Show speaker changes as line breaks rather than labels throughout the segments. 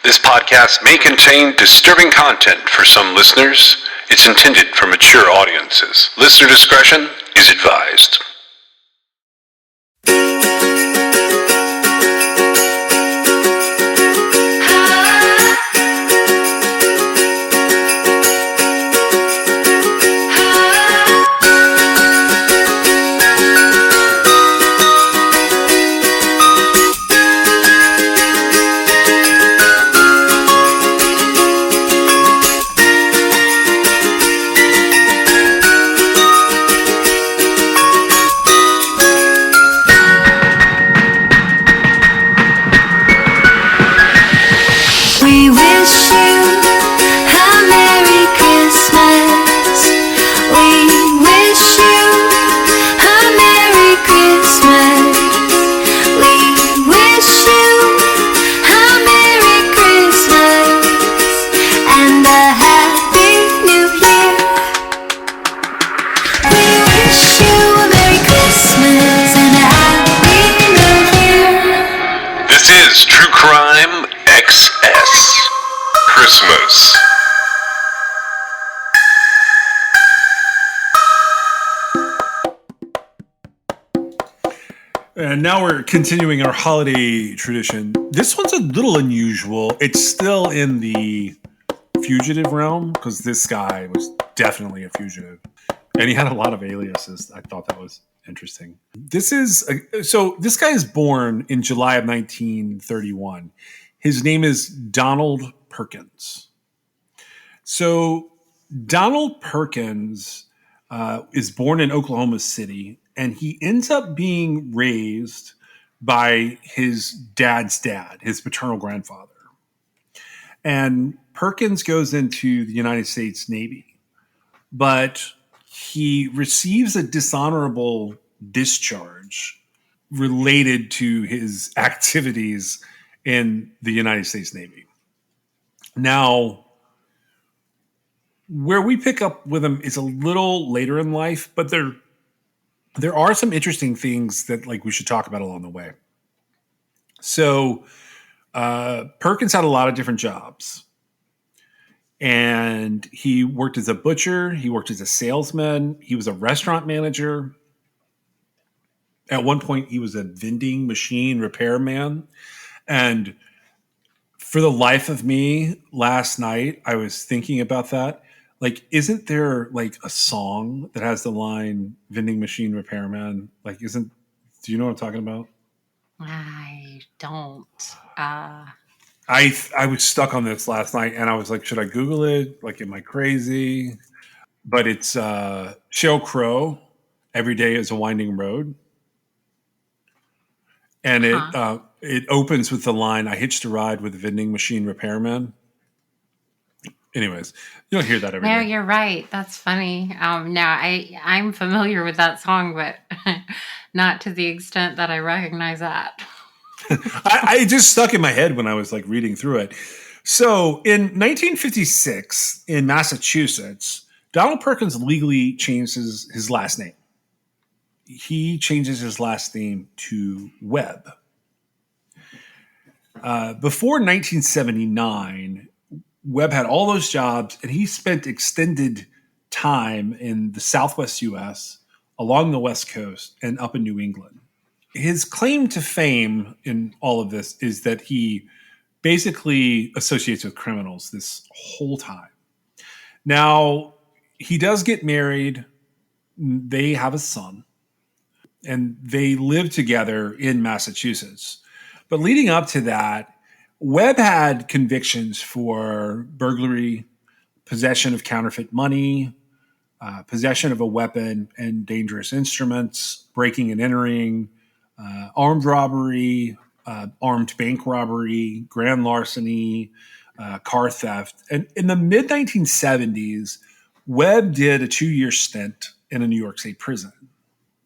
This podcast may contain disturbing content for some listeners. It's intended for mature audiences. Listener discretion is advised.
We wish you a Merry Christmas. We wish you a Merry Christmas. We wish you a Merry Christmas and a Happy New Year. We wish you a Merry Christmas and a Happy New Year.
This is True Crime XS Christmas.
And now we're continuing our holiday tradition. This one's a little unusual. It's still in the fugitive realm because this guy was definitely a fugitive. And he had a lot of aliases. I thought that was interesting. This guy is born in July of 1931. His name is Donald Perkins. So Donald Perkins is born in Oklahoma City, and he ends up being raised by his dad's dad, his paternal grandfather. And Perkins goes into the United States Navy, but he receives a dishonorable discharge related to his activities in the United States Navy. Now, where we pick up with him is a little later in life, but there are some interesting things that we should talk about along the way. So Perkins had a lot of different jobs. And he worked as a butcher. He worked as a salesman. He was a restaurant manager. At one point, he was a vending machine repairman. And for the life of me, last night, I was thinking about that. Isn't there a song that has the line vending machine repairman? Do you know what I'm talking about?
I don't.
I was stuck on this last night and I was like, should I Google it? Am I crazy? But it's Sheryl Crow, Every Day is a Winding Road. And it opens with the line, I hitched a ride with a vending machine repairman. Anyways, you'll hear that every day.
No, you're right. That's funny. I'm familiar with that song, but not to the extent that I recognize that.
I just stuck in my head when I was reading through it. So in 1956 in Massachusetts, Donald Perkins legally changed his last name. He changes his last name to Webb. Before 1979, Webb had all those jobs, and he spent extended time in the Southwest U.S., along the West Coast, and up in New England. His claim to fame in all of this is that he basically associates with criminals this whole time. Now, he does get married. They have a son, and they live together in Massachusetts. But leading up to that, Webb had convictions for burglary, possession of counterfeit money, possession of a weapon and dangerous instruments, breaking and entering, armed robbery, armed bank robbery, grand larceny, car theft. And in the mid-1970s, Webb did a 2-year stint in a New York State prison.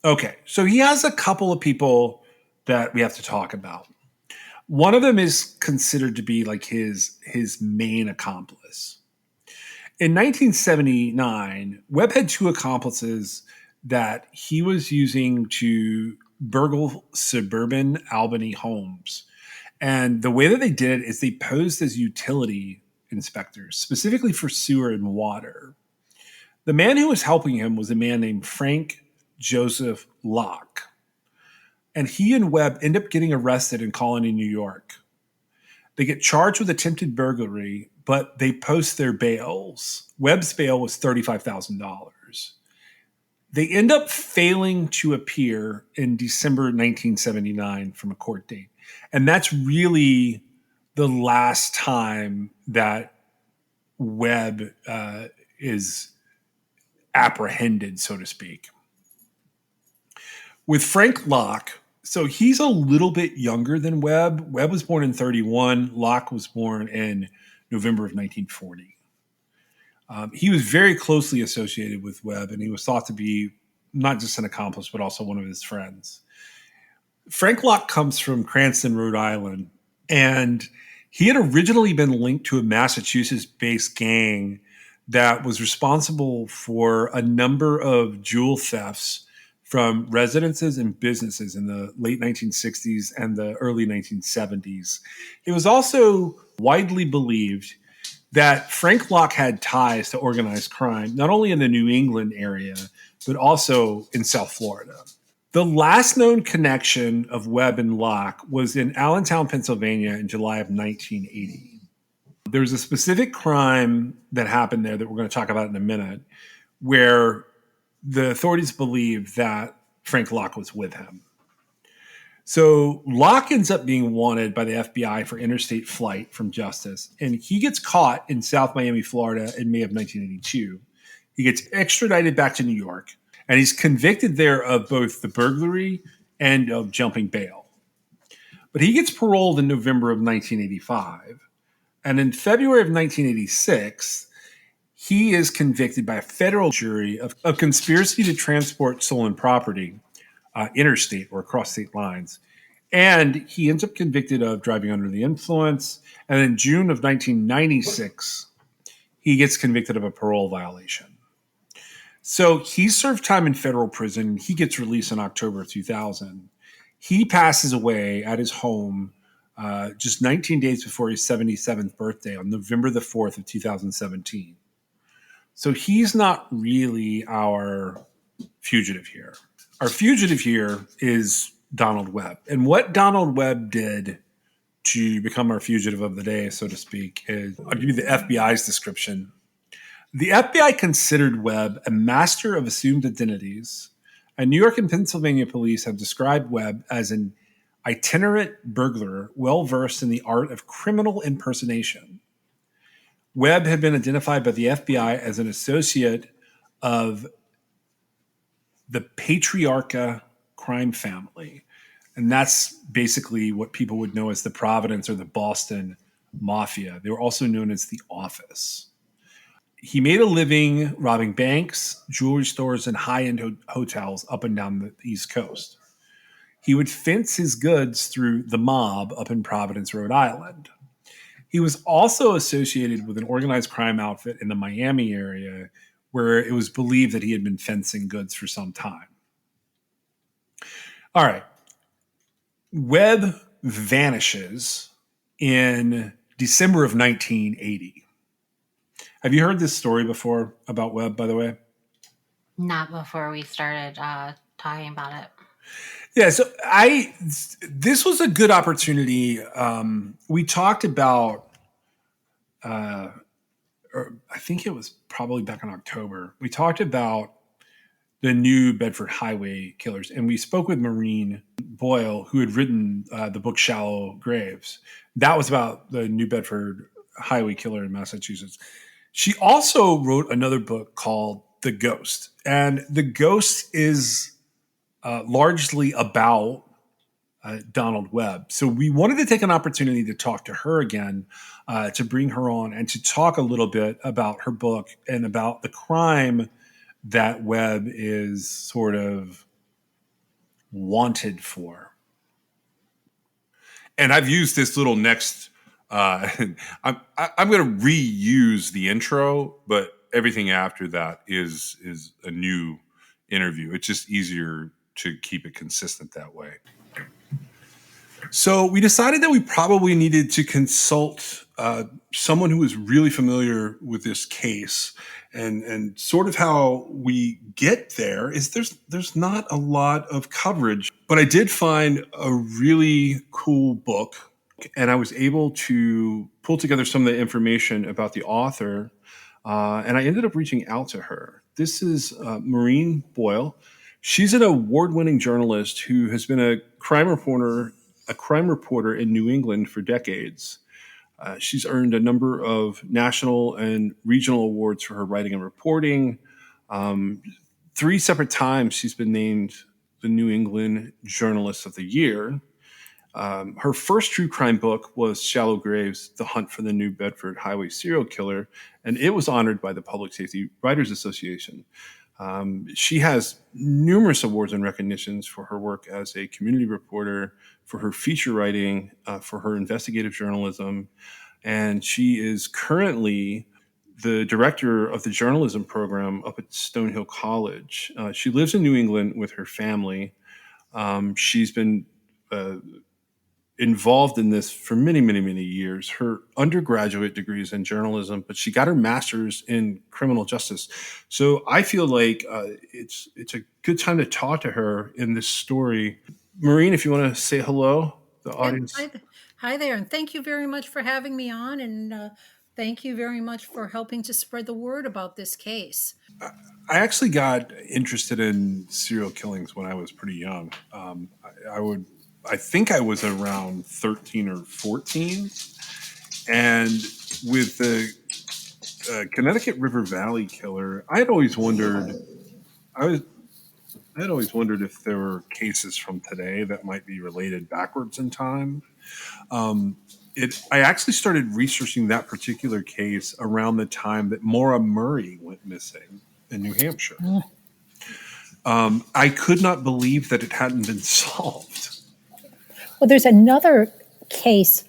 Okay, so he has a couple of people that we have to talk about. One of them is considered to be his main accomplice. In 1979, Webb had 2 accomplices that he was using to burgle suburban Albany homes And the way that they did it is they posed as utility inspectors, specifically for sewer and water. The man who was helping him was a man named Frank Joseph Locke. And he and Webb end up getting arrested in Colony, New York. They get charged with attempted burglary, but they post their bails. Webb's bail was $35,000. They end up failing to appear in December 1979 from a court date. And that's really the last time that Webb is apprehended, so to speak. With Frank Locke, so he's a little bit younger than Webb. Webb was born in 1931. Locke was born in November of 1940. He was very closely associated with Webb, and he was thought to be not just an accomplice, but also one of his friends. Frank Locke comes from Cranston, Rhode Island, and he had originally been linked to a Massachusetts-based gang that was responsible for a number of jewel thefts from residences and businesses in the late 1960s and the early 1970s. It was also widely believed that Frank Locke had ties to organized crime, not only in the New England area, but also in South Florida. The last known connection of Webb and Locke was in Allentown, Pennsylvania in July of 1980. There was a specific crime that happened there that we're going to talk about in a minute, where the authorities believe that Frank Locke was with him. So Locke ends up being wanted by the FBI for interstate flight from justice, and he gets caught in South Miami, Florida in May of 1982. He gets extradited back to New York, and he's convicted there of both the burglary and of jumping bail. But he gets paroled in November of 1985, and in February of 1986, he is convicted by a federal jury of conspiracy to transport stolen property interstate or across state lines. And he ends up convicted of driving under the influence. And in June of 1996, he gets convicted of a parole violation. So he served time in federal prison. He gets released in October of 2000. He passes away at his home just 19 days before his 77th birthday on November the 4th of 2017. So he's not really our fugitive here. Our fugitive here is Donald Webb. And what Donald Webb did to become our fugitive of the day, so to speak, is I'll give you the FBI's description. The FBI considered Webb a master of assumed identities, and New York and Pennsylvania police have described Webb as an itinerant burglar well-versed in the art of criminal impersonation. Webb had been identified by the FBI as an associate of the Patriarcha crime family. And that's basically what people would know as the Providence or the Boston Mafia. They were also known as the Office. He made a living robbing banks, jewelry stores, and high-end hotels up and down the East Coast. He would fence his goods through the mob up in Providence, Rhode Island. He was also associated with an organized crime outfit in the Miami area where it was believed that he had been fencing goods for some time. All right. Webb vanishes in December of 1980. Have you heard this story before about Webb, by the way?
Not before we started talking about it.
Yeah, so this was a good opportunity. We talked about, or I think it was probably back in October. We talked about the New Bedford Highway Killers, and we spoke with Maureen Boyle, who had written the book Shallow Graves. That was about the New Bedford Highway Killer in Massachusetts. She also wrote another book called The Ghost, and The Ghost is largely about Donald Webb. So we wanted to take an opportunity to talk to her again, to bring her on and to talk a little bit about her book and about the crime that Webb is sort of wanted for. And I've used this little next, I'm going to reuse the intro, but everything after that is a new interview. It's just easier to keep it consistent that way. So we decided that we probably needed to consult someone who was really familiar with this case, and sort of how we get there is there's not a lot of coverage, but I did find a really cool book, and I was able to pull together some of the information about the author, and I ended up reaching out to her. This is Maureen Boyle. She's an award-winning journalist who has been a crime reporter in New England for decades. She's earned a number of national and regional awards for her writing and reporting. Um, 3 separate times she's been named the New England Journalist of the Year. Her first true crime book was Shallow Graves, The Hunt for the New Bedford Highway Serial Killer, and it was honored by the Public Safety Writers Association. She has numerous awards and recognitions for her work as a community reporter, for her feature writing, for her investigative journalism, and she is currently the director of the journalism program up at Stonehill College. She lives in New England with her family. She's been involved in this for many, many, many years. Her undergraduate degree is in journalism, but she got her master's in criminal justice. So I feel like it's a good time to talk to her in this story. Maureen, if you want to say hello, the
Yeah,
audience.
hi there, and thank you very much for having me on, and thank you very much for helping to spread the word about this case.
I actually got interested in serial killings when I was pretty young. I think I was around 13 or 14, and with the Connecticut River Valley killer, I was I had always wondered if there were cases from today that might be related backwards in time. Um, I actually started researching that particular case around the time that Maura Murray went missing in New Hampshire. I could not believe that it hadn't been solved.
Well, there's another case.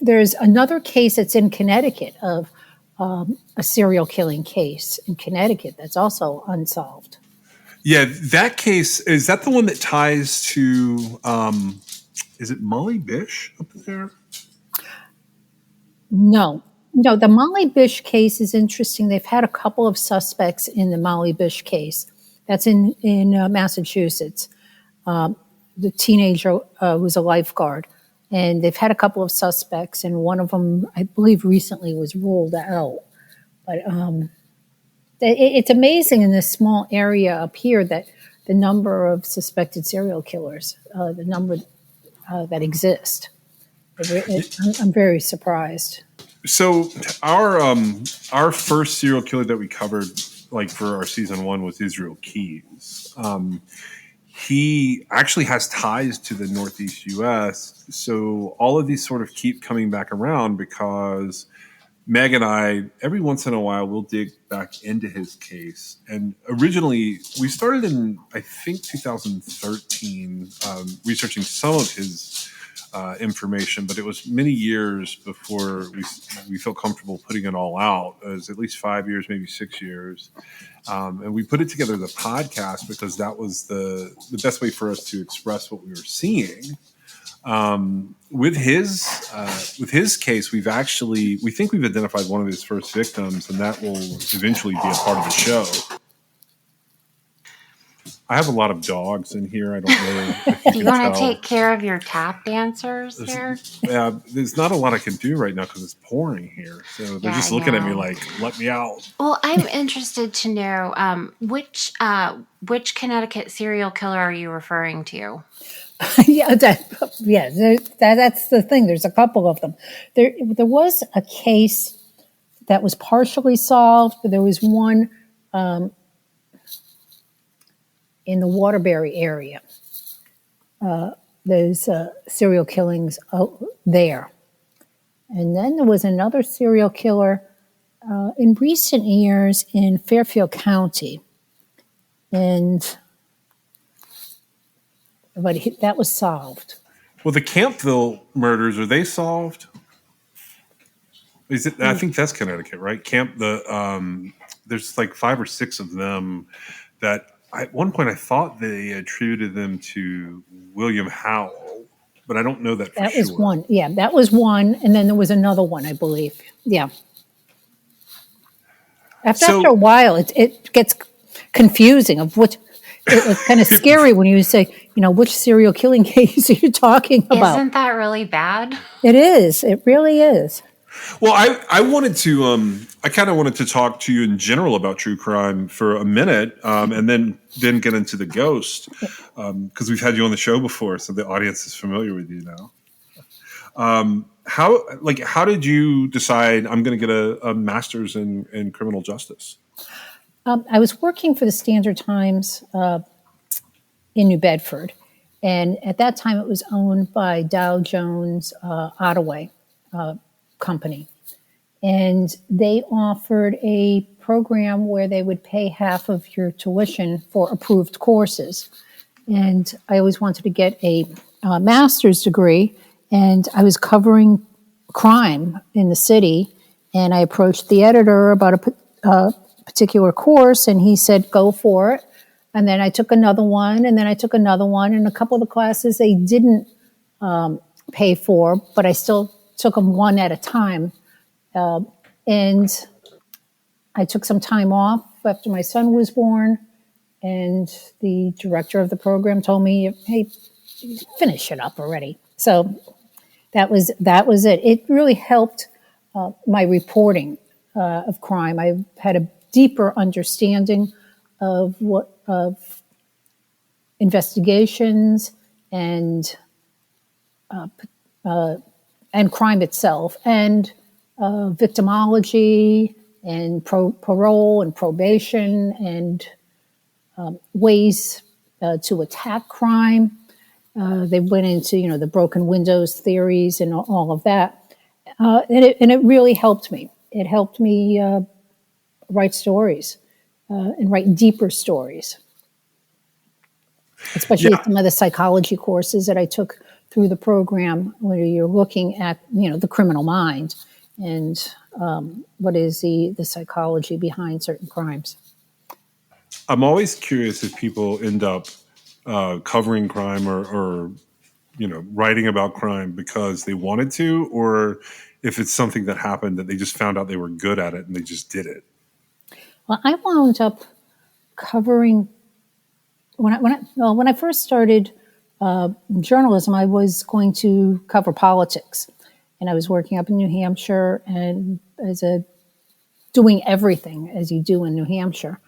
There's another case that's in Connecticut of a serial killing case in Connecticut that's also unsolved.
Yeah, that case, is that the one that ties to, is it Molly Bish up there?
No, no, the Molly Bish case is interesting. They've had a couple of suspects in the Molly Bish case. That's in Massachusetts. The teenager was a lifeguard, and they've had a couple of suspects, and one of them, I believe, recently was ruled out. But it's amazing in this small area up here that the number of suspected serial killers, the number that exist. I'm very surprised.
So our first serial killer that we covered, like for our season one, was Israel Keys. He actually has ties to the Northeast U.S. So all of these sort of keep coming back around because Meg and I, every once in a while, we'll dig back into his case. And originally, we started in, I think, 2013, researching some of his information, but it was many years before we felt comfortable putting it all out. It was at least 5 years, maybe 6 years. And we put it together as a podcast because that was the best way for us to express what we were seeing. With his case, we think we've identified one of his first victims, and that will eventually be a part of the show. I have a lot of dogs in here. I don't know if
You
can
want to
tell.
take care of your tap dancers here?
There's not a lot I can do right now because it's pouring here. So they're
Yeah,
just
I
looking at me
know.
like, let me out.
Well, I'm interested to know which Connecticut serial killer are you referring to?
That's the thing. There's a couple of them. There was a case that was partially solved, but there was one in the Waterbury area. There's serial killings there. And then there was another serial killer in recent years in Fairfield County. But that was solved.
Well, the Campville murders, are they solved? Is it? I think that's Connecticut, right? There's like 5 or 6 of them that at one point I thought they attributed them to William Howell. but I don't know that for
That was
sure.
one. Yeah, that was one. And then there was another one, I believe. Yeah. After a
So,
while, it gets confusing of what, it's kind of scary when you say, which serial killing case are you talking about?
Isn't that really bad?
It is. It really is.
well, I wanted to, I kind of wanted to talk to you in general about true crime for a minute, and then get into the ghost, because we've had you on the show before, so the audience is familiar with you now. How did you decide I'm going to get a master's in criminal justice?
I was working for the Standard Times in New Bedford. And at that time, it was owned by Dow Jones Ottaway Company. And they offered a program where they would pay half of your tuition for approved courses. And I always wanted to get a master's degree, and I was covering crime in the city. And I approached the editor about a particular course, and he said, go for it. And then I took another one, and then I took another one. And a couple of the classes they didn't pay for, but I still took them one at a time. And I took some time off after my son was born, and the director of the program told me, hey, finish it up already. So that was it. It really helped my reporting of crime. I had a deeper understanding of investigations and crime itself, and victimology and parole and probation and ways to attack crime. They went into the broken windows theories and all of that, and it really helped me. It helped me write stories and write deeper stories, especially
Yeah.
some of the psychology courses that I took through the program, where you're looking at the criminal mind and what is the psychology behind certain crimes.
I'm always curious if people end up covering crime or writing about crime because they wanted to, or if it's something that happened that they just found out they were good at it and they just did it.
Well, I wound up covering when I first started journalism. I was going to cover politics, and I was working up in New Hampshire and doing everything as you do in New Hampshire.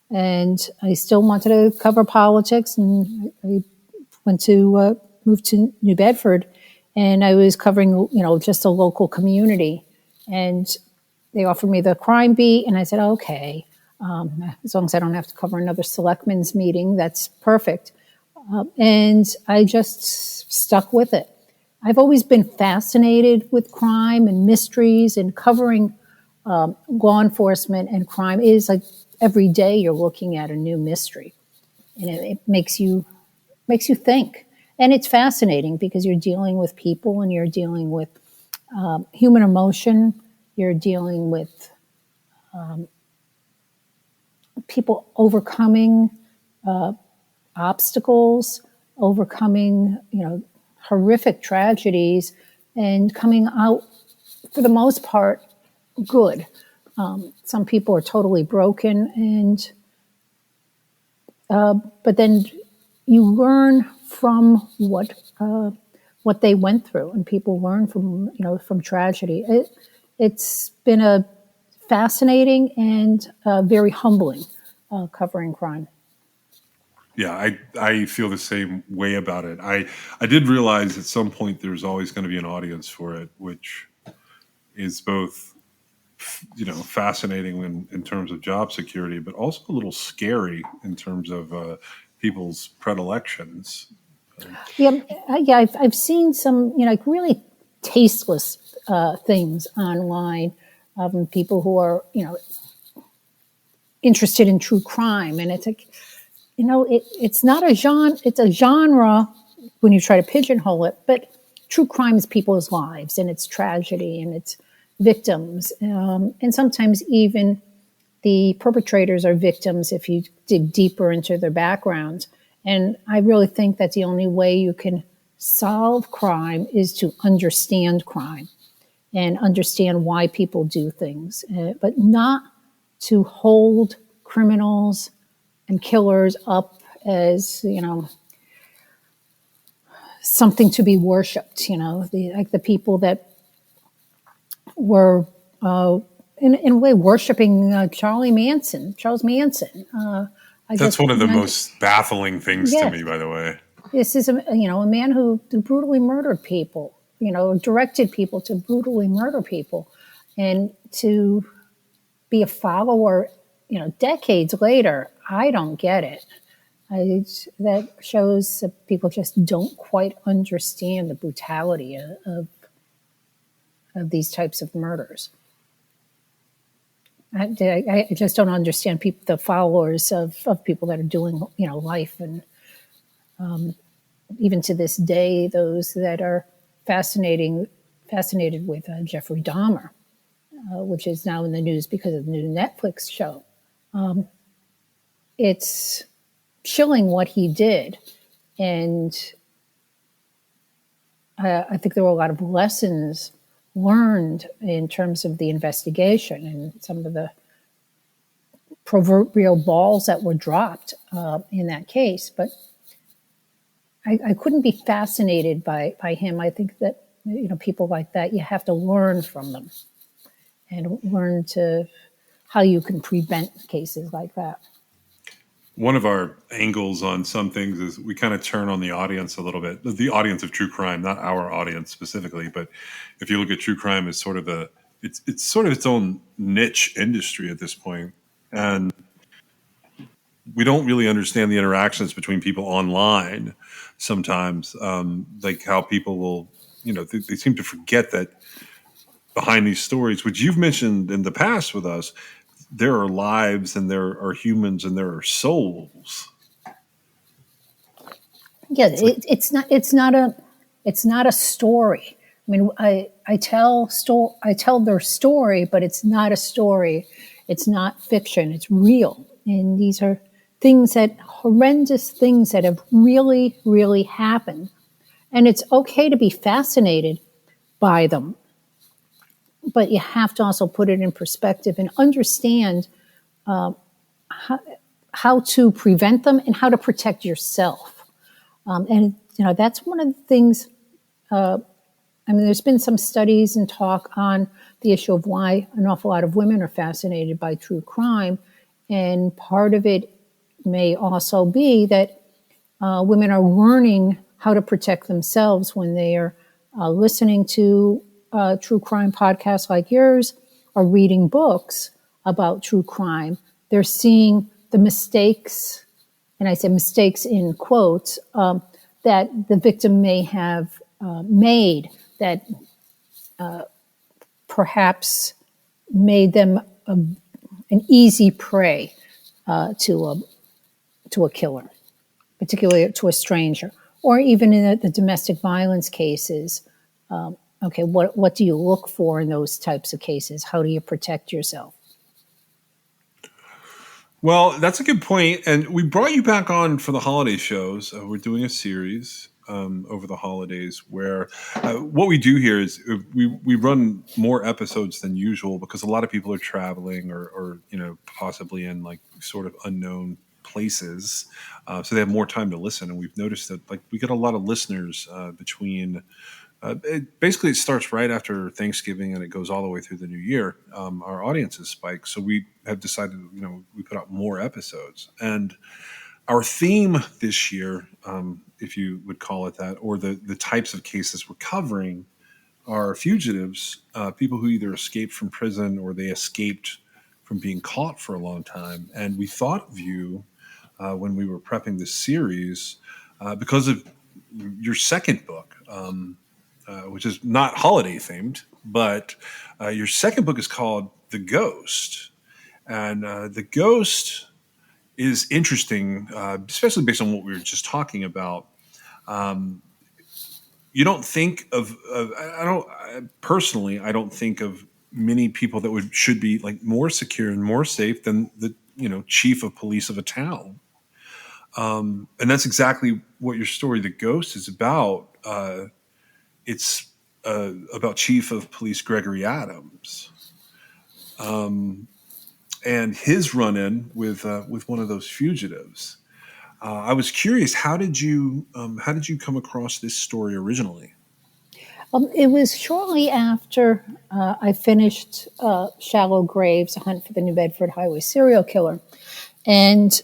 And I still wanted to cover politics, and I moved to New Bedford, and I was covering just a local community, and they offered me the crime beat, and I said, okay, as long as I don't have to cover another selectmen's meeting, that's perfect. And I just stuck with it. I've always been fascinated with crime and mysteries, and covering law enforcement and crime is like every day you're looking at a new mystery, and it makes you think. And it's fascinating because you're dealing with people, and you're dealing with human emotion. You're dealing with people overcoming obstacles, overcoming horrific tragedies, and coming out for the most part good. Some people are totally broken, and but then you learn from what they went through, and people learn from tragedy. It's been a fascinating and very humbling covering crime.
Yeah, I feel the same way about it. I did realize at some point there's always going to be an audience for it, which is both fascinating in terms of job security, but also a little scary in terms of people's predilections.
Yeah. I've seen some like really tasteless things online of people who are interested in true crime, and it's like it's not a genre. It's a genre when you try to pigeonhole it, but true crime is people's lives, and it's tragedy, and it's victims, and sometimes even the perpetrators are victims if you dig deeper into their background. And I really think that the only way you can solve crime is to understand crime and understand why people do things, but not to hold criminals and killers up as, something to be worshipped, like the people that were, in a way, worshiping Charles Manson.
That's one of the
And
most baffling things to
yes,
me, by the way.
this is a man who brutally murdered people, directed people to brutally murder people, and to be a follower, decades later. I don't get it. That shows that people just don't quite understand the brutality of these types of murders. I just don't understand the followers of people that are doing, life, and even to this day, those that are fascinated with Jeffrey Dahmer, which is now in the news because of the new Netflix show. It's chilling what he did, and I think there were a lot of lessons learned in terms of the investigation and some of the proverbial balls that were dropped in that case. But I couldn't be fascinated by him. I think that people like that, you have to learn from them and learn to how you can prevent cases like that.
One of our angles on some things is we kind of turn on the audience a little bit, the audience of true crime, not our audience specifically, but if you look at true crime as sort of it's sort of its own niche industry at this point, and we don't really understand the interactions between people online sometimes, like how people will, they seem to forget that behind these stories, which you've mentioned in the past with us, there are lives and there are humans and there are souls.
Yeah, it's not a story. I mean, I tell their story, but it's not a story. It's not fiction. It's real, and these are horrendous things that have really, really happened. And it's okay to be fascinated by them, but you have to also put it in perspective and understand how to prevent them and how to protect yourself. And that's one of the things. There's been some studies and talk on the issue of why an awful lot of women are fascinated by true crime, and part of it may also be that women are learning how to protect themselves when they are listening to true crime podcasts like yours or reading books about true crime. They're seeing the mistakes, and I say mistakes in quotes, that the victim may have made that perhaps made them an easy prey to a killer, particularly to a stranger, or even in the domestic violence cases. Okay, what do you look for in those types of cases? How do you protect yourself?
Well, that's a good point. And we brought you back on for the holiday shows. We're doing a series over the holidays where what we do here is we run more episodes than usual because a lot of people are traveling or possibly in like sort of unknown places. So they have more time to listen. And we've noticed that like we get a lot of listeners between it starts right after Thanksgiving and it goes all the way through the new year. Our audiences spike, so we have decided, we put out more episodes. And our theme this year, if you would call it that, or the types of cases we're covering, are fugitives, people who either escaped from prison or they escaped from being caught for a long time. And we thought of you when we were prepping this series because of your second book. Which is not holiday themed, but your second book is called The Ghost. And The Ghost is interesting, especially based on what we were just talking about. You don't think of I don't think of many people that should be like more secure and more safe than the chief of police of a town. And that's exactly what your story, The Ghost, is about. It's about Chief of Police Gregory Adams, and his run-in with one of those fugitives. I was curious, how did you come across this story originally?
It was shortly after I finished Shallow Graves, A Hunt for the New Bedford Highway Serial Killer. And,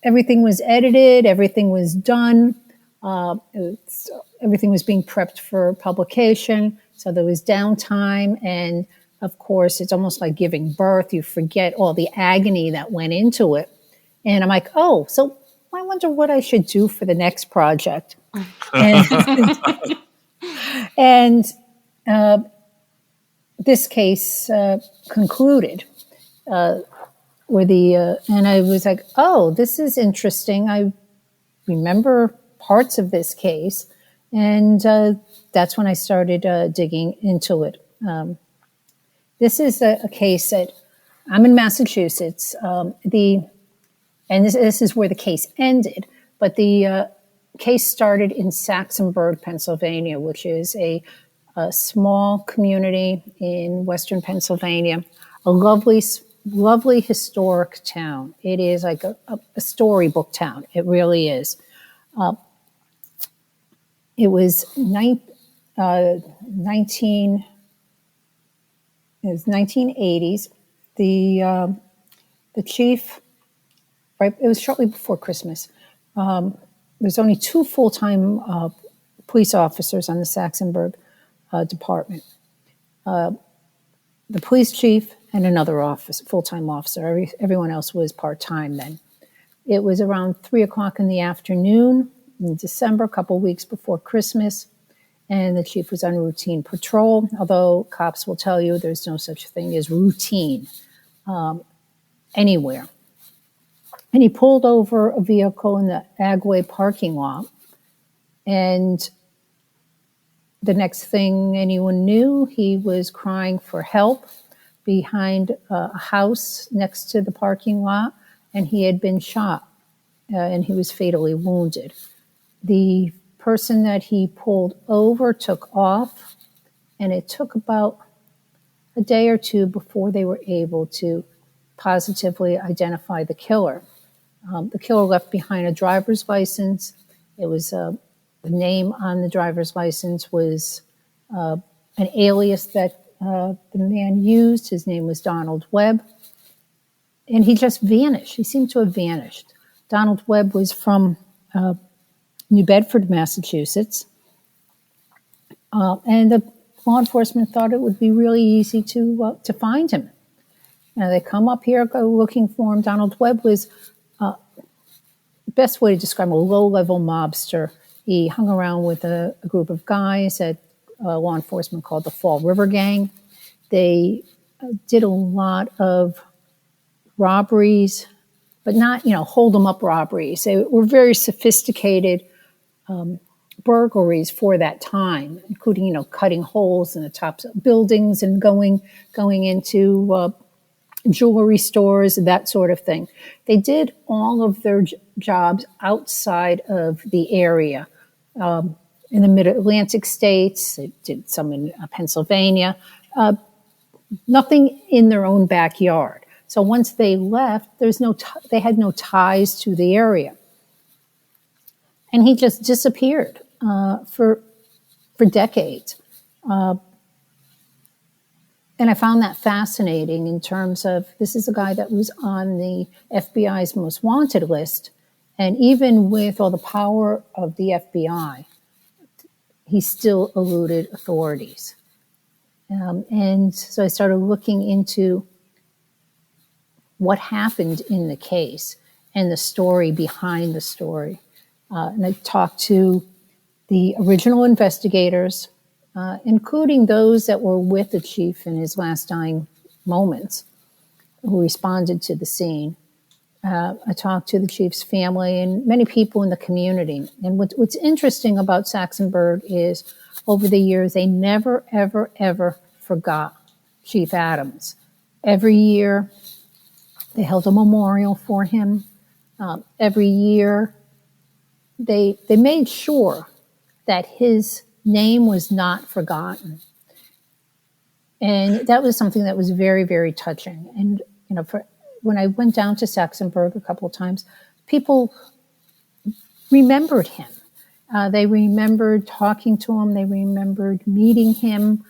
everything was edited, everything was done, everything was being prepped for publication. So there was downtime. And of course, it's almost like giving birth. You forget all the agony that went into it. And I'm like, oh, so I wonder what I should do for the next project. And, and this case concluded and I was like, oh, this is interesting. I remember parts of this case, and that's when I started digging into it. This is a case that I'm in Massachusetts. This is where the case ended, but the case started in Saxonburg, Pennsylvania, which is a small community in western Pennsylvania, a lovely historic town. It is like a storybook town. It really is. It was 1980s. The chief, right? It was shortly before Christmas. There's only 2 full-time police officers on the Saxonburg department. The police chief and another full-time officer. Everyone else was part-time then. It was around 3:00 in the afternoon in December, a couple weeks before Christmas, and the chief was on routine patrol, although cops will tell you there's no such thing as routine anywhere. And he pulled over a vehicle in the Agway parking lot, and the next thing anyone knew, he was crying for help behind a house next to the parking lot, and he had been shot, and he was fatally wounded. The person that he pulled over took off, and it took about a day or two before they were able to positively identify the killer. The killer left behind a driver's license. It was the name on the driver's license was an alias that the man used. His name was Donald Webb. And he just vanished. He seemed to have vanished. Donald Webb was from New Bedford, Massachusetts. And the law enforcement thought it would be really easy to find him. Now they come up here, go looking for him. Donald Webb was the best way to describe him, a low-level mobster. He hung around with a group of guys that law enforcement called the Fall River Gang. They did a lot of robberies, but not, hold-em-up robberies. They were very sophisticated burglaries for that time, including, cutting holes in the tops of buildings and going into jewelry stores, that sort of thing. They did all of their jobs outside of the area. In the mid-Atlantic states, they did some in Pennsylvania, nothing in their own backyard. So once they left, they had no ties to the area. And he just disappeared for decades. And I found that fascinating in terms of this is a guy that was on the FBI's most wanted list. And even with all the power of the FBI, he still eluded authorities. And so I started looking into what happened in the case and the story behind the story. And I talked to the original investigators, including those that were with the chief in his last dying moments, who responded to the scene. I talked to the chief's family and many people in the community. And what's interesting about Saxonburg is over the years, they never, ever, ever forgot Chief Adams. Every year, they held a memorial for him. Every year, they made sure that his name was not forgotten. And that was something that was very, very touching. And, when I went down to Saxonburg a couple of times, people remembered him. They remembered talking to him. They remembered meeting him.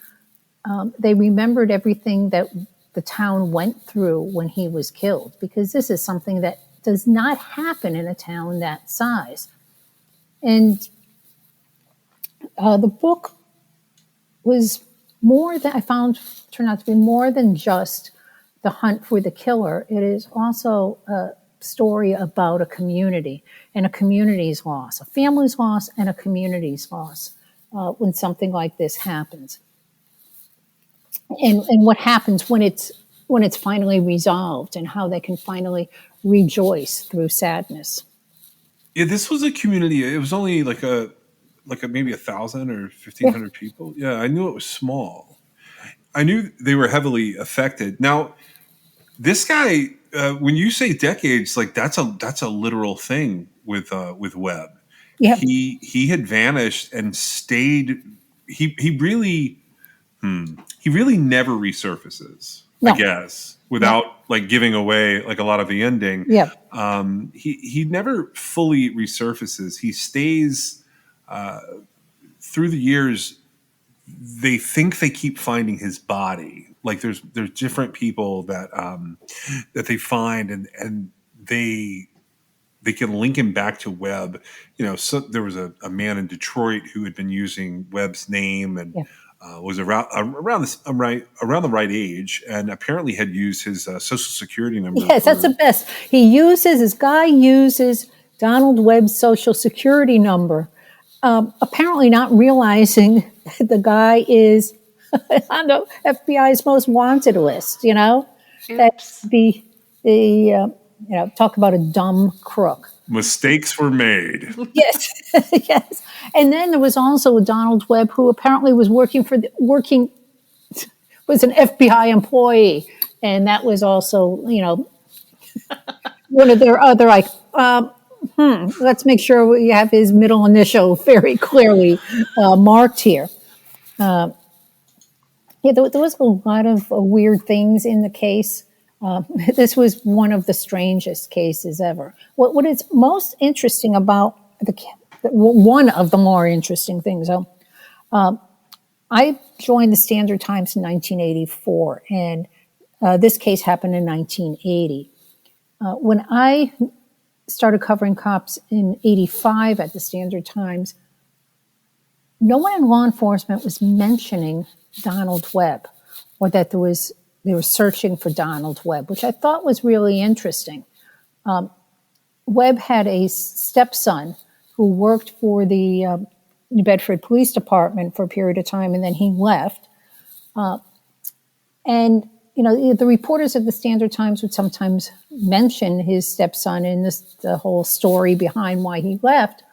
They remembered everything that the town went through when he was killed, because this is something that does not happen in a town that size. And the book was more than I found turned out to be more than just the hunt for the killer. It is also a story about a community and a community's loss, a family's loss and a community's loss when something like this happens. And what happens when it's finally resolved, and how they can finally rejoice through sadness.
Yeah, this was a community. It was only like a maybe 1,000 or 1,500 people. Yeah, I knew it was small. I knew they were heavily affected. Now, this guy, when you say decades, like that's a literal thing with Webb.
Yeah.
He had vanished and stayed. He really never resurfaces.
No.
I guess without like giving away like a lot of the ending.
Yeah.
He never fully resurfaces. He stays through the years. They think they keep finding his body. Like there's different people that they find, and they can link him back to Webb. So there was a man in Detroit who had been using Webb's name and was around the right age, and apparently had used his social security number.
Yes, that's the best. This guy uses Donald Webb's social security number, apparently not realizing that the guy is on the FBI's most wanted list. That's talk about a dumb crook.
Mistakes were made.
Yes, yes. And then there was also a Donald Webb who apparently was was an FBI employee, and that was also one of their other let's make sure we have his middle initial very clearly marked here. There was a lot of weird things in the case. This was one of the strangest cases ever. What is most interesting about one of the more interesting things, I joined the Standard Times in 1984, and this case happened in 1980. When I started covering cops in 85 at the Standard Times, no one in law enforcement was mentioning Donald Webb, or that they were searching for Donald Webb, which I thought was really interesting. Webb had a stepson who worked for the New Bedford Police Department for a period of time, and then he left. And the reporters of the Standard Times would sometimes mention his stepson in the whole story behind why he left.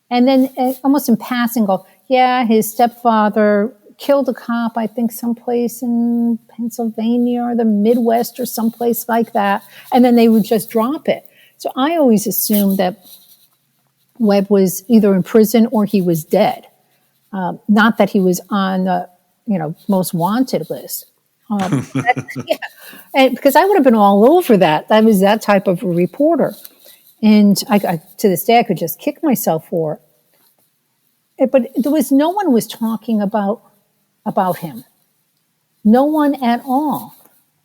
And then almost in passing go, yeah, his stepfather killed a cop, I think someplace in Pennsylvania or the Midwest or someplace like that. And then they would just drop it. So I always assumed that Webb was either in prison or he was dead. Not that he was on the most wanted list. And because I would have been all over that. I was that type of a reporter. And I to this day, I could just kick myself for it. But no one was talking about him. No one at all,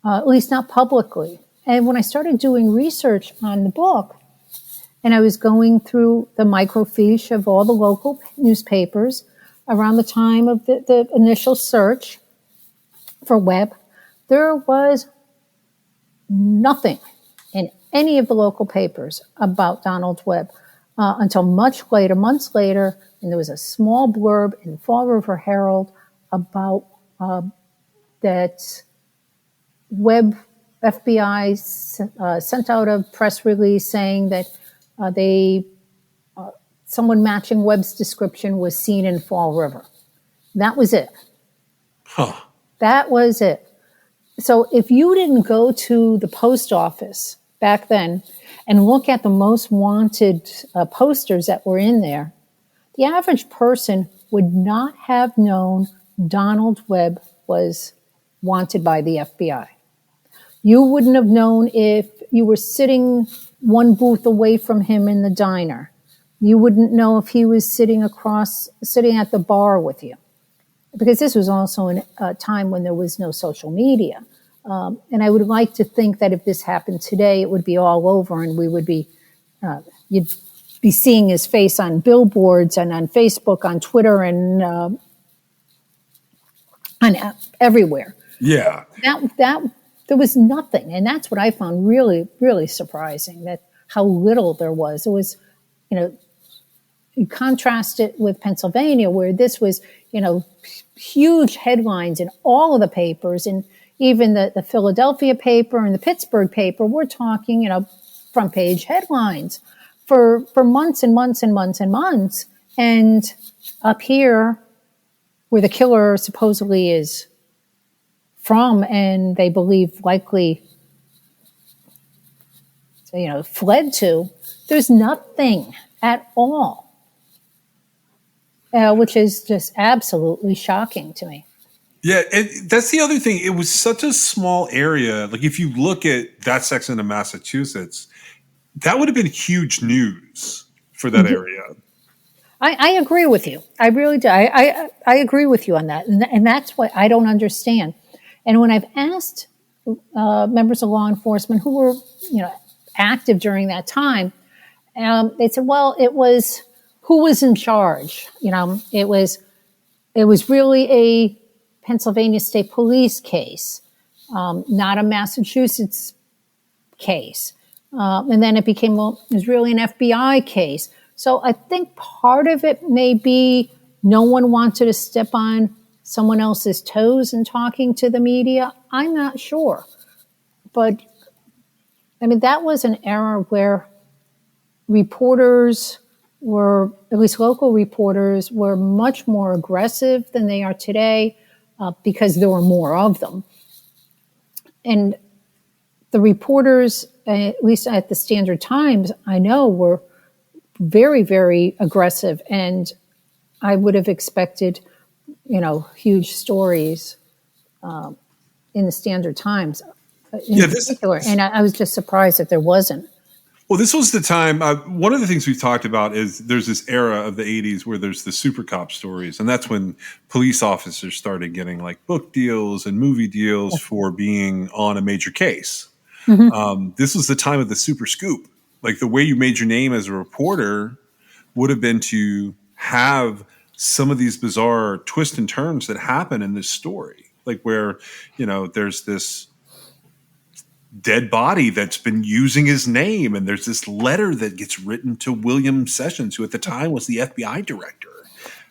at least not publicly. And when I started doing research on the book, and I was going through the microfiche of all the local newspapers around the time of the initial search for Webb, there was nothing in any of the local papers about Donald Webb until much later, months later, and there was a small blurb in the Fall River Herald about that Webb FBI sent out a press release saying that someone matching Webb's description was seen in Fall River. That was it.
Huh.
That was it. So if you didn't go to the post office back then and look at the most wanted posters that were in there, the average person would not have known Donald Webb was wanted by the FBI. You wouldn't have known if you were sitting one booth away from him in the diner. You wouldn't know if he was sitting at the bar with you. Because this was also in a time when there was no social media. And I would like to think that if this happened today, it would be all over and we would be, you'd be seeing his face on billboards and on Facebook, on Twitter, and on everywhere.
Yeah.
That there was nothing, and that's what I found really, really surprising. That how little there was. It was, you contrast it with Pennsylvania, where this was, huge headlines in all of the papers, and even the Philadelphia paper and the Pittsburgh paper. We're talking, front page headlines for months and months and months and months. And up here, where the killer supposedly is from, and they believe likely, fled to, there's nothing at all, which is just absolutely shocking to me.
Yeah, and that's the other thing. It was such a small area. Like, if you look at that section of Massachusetts, that would have been huge news for that area.
I agree with you. I really do. I agree with you on that. And that's what I don't understand. And when I've asked members of law enforcement who were, active during that time, they said, well, it was who was in charge. It was really a Pennsylvania State Police case, not a Massachusetts case. And then it was really an FBI case. So I think part of it may be no one wanted to step on someone else's toes in talking to the media. I'm not sure. But, that was an era where reporters were, at least local reporters, were much more aggressive than they are today because there were more of them. And the reporters, at least at the Standard Times, I know were very, very aggressive, and I would have expected, huge stories in the Standard Times in particular. And I was just surprised that there wasn't.
Well, this was the time. One of the things we've talked about is there's this era of the 80s where there's the super cop stories. And that's when police officers started getting like book deals and movie deals for being on a major case. Mm-hmm. This was the time of the super scoop. Like, the way you made your name as a reporter would have been to have some of these bizarre twists and turns that happen in this story. Like, where, there's this dead body that's been using his name, and there's this letter that gets written to William Sessions, who at the time was the FBI director.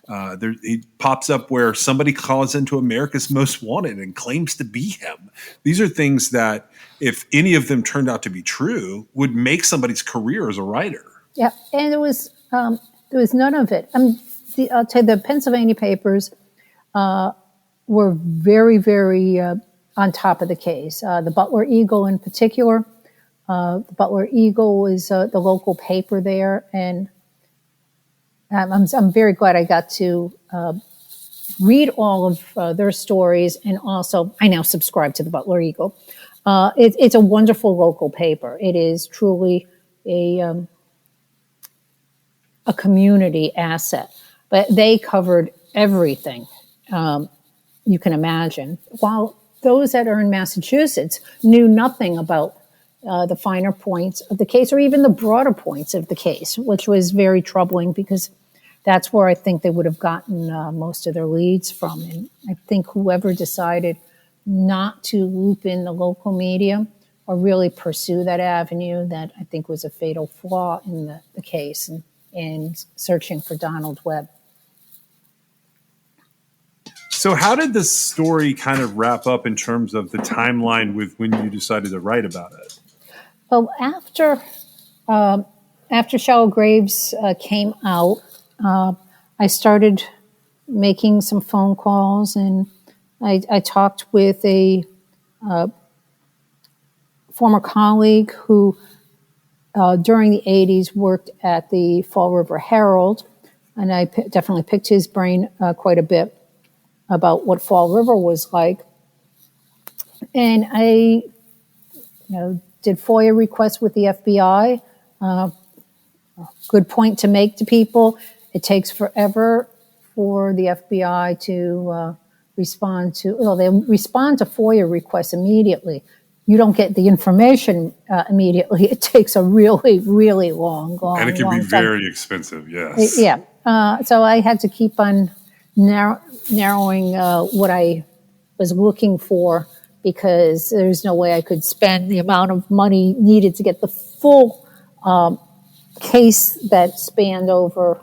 It pops up where somebody calls into America's Most Wanted and claims to be him. These are things that, if any of them turned out to be true, would make somebody's career as a writer. Yeah,
and there was none of it. I'll tell you, the Pennsylvania papers were very, very on top of the case. The Butler Eagle in particular. The Butler Eagle is the local paper there, and I'm very glad I got to read all of their stories, and also I now subscribe to the Butler Eagle. It's a wonderful local paper. It is truly a community asset, but they covered everything you can imagine, while those that are in Massachusetts knew nothing about the finer points of the case, or even the broader points of the case, which was very troubling, because that's where I think they would have gotten most of their leads from. And I think whoever decided not to loop in the local media or really pursue that avenue, that I think was a fatal flaw in the case and searching for Donald Webb.
So how did this story kind of wrap up in terms of the timeline with when you decided to write about it?
Well, after Shallow Graves came out, I started making some phone calls, and I talked with a former colleague who during the 80s worked at the Fall River Herald, and I definitely picked his brain quite a bit about what Fall River was like. And I, did FOIA requests with the FBI. Good point to make to people. It takes forever for the FBI to respond to. Well, they respond to FOIA requests immediately. You don't get the information immediately. It takes a really, really long
And it can be
long time.
very expensive, yes.
Yeah. So I had to keep on narrowing what I was looking for, because there's no way I could spend the amount of money needed to get the full case that spanned over,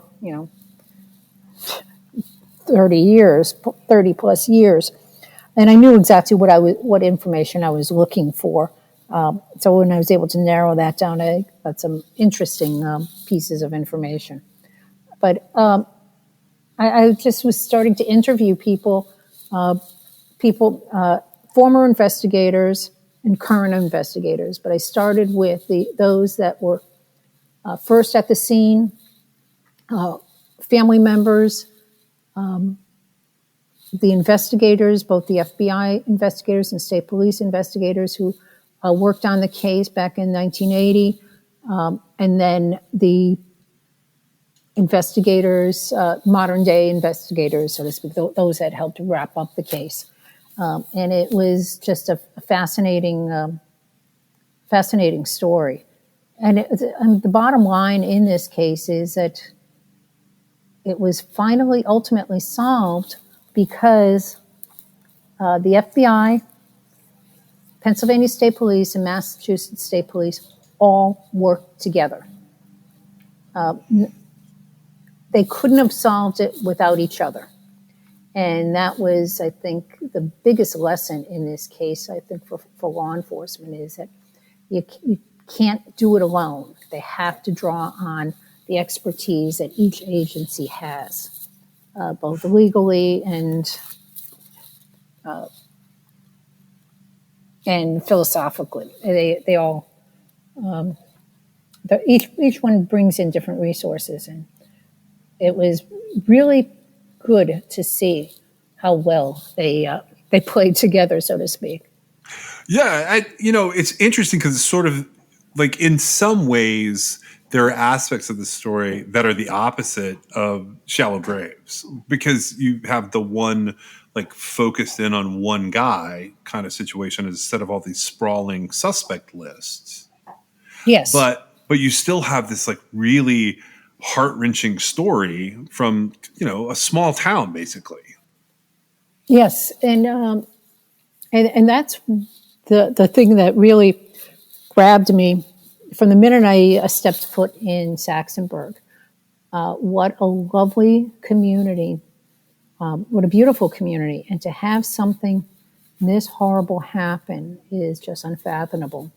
30 plus years. And I knew exactly what information I was looking for. So when I was able to narrow that down, I got some interesting pieces of information. But I just was starting to interview people, former investigators and current investigators. But I started with those that were first at the scene, family members, the investigators, both the FBI investigators and state police investigators who worked on the case back in 1980, and then the investigators, modern day investigators, so to speak, those that helped wrap up the case. And it was just a fascinating story. And the bottom line in this case is that it was finally ultimately solved because the FBI, Pennsylvania State Police, and Massachusetts State Police all worked together. They couldn't have solved it without each other. And that was, I think, the biggest lesson in this case, I think, for law enforcement, is that you can't do it alone. They have to draw on the expertise that each agency has, both legally and philosophically. They all, each one brings in different resources, and it was really good to see how well they played together, so to speak.
Yeah, it's interesting because it's sort of like, in some ways, there are aspects of the story that are the opposite of Shallow Graves, because you have the one, like, focused in on one guy kind of situation instead of all these sprawling suspect lists.
Yes.
But you still have this, like, really heart-wrenching story from, a small town, basically.
Yes, and that's the thing that really grabbed me from the minute I stepped foot in Saxonburg. What a lovely community, what a beautiful community, and to have something this horrible happen is just unfathomable.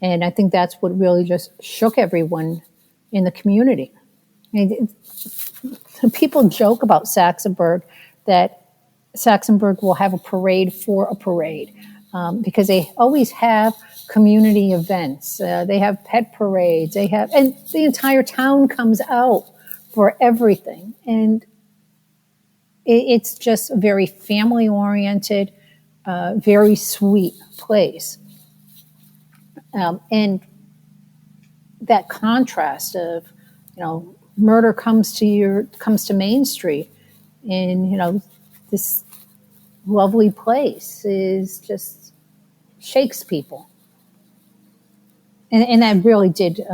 And I think that's what really just shook everyone in the community. I mean, people joke about Saxonburg, that Saxonburg will have a parade for a parade, because they always have community events. They have pet parades. And the entire town comes out for everything. And it's just a very family oriented, very sweet place. And that contrast of, murder comes to Main Street, and this lovely place is just shakes people, and that really did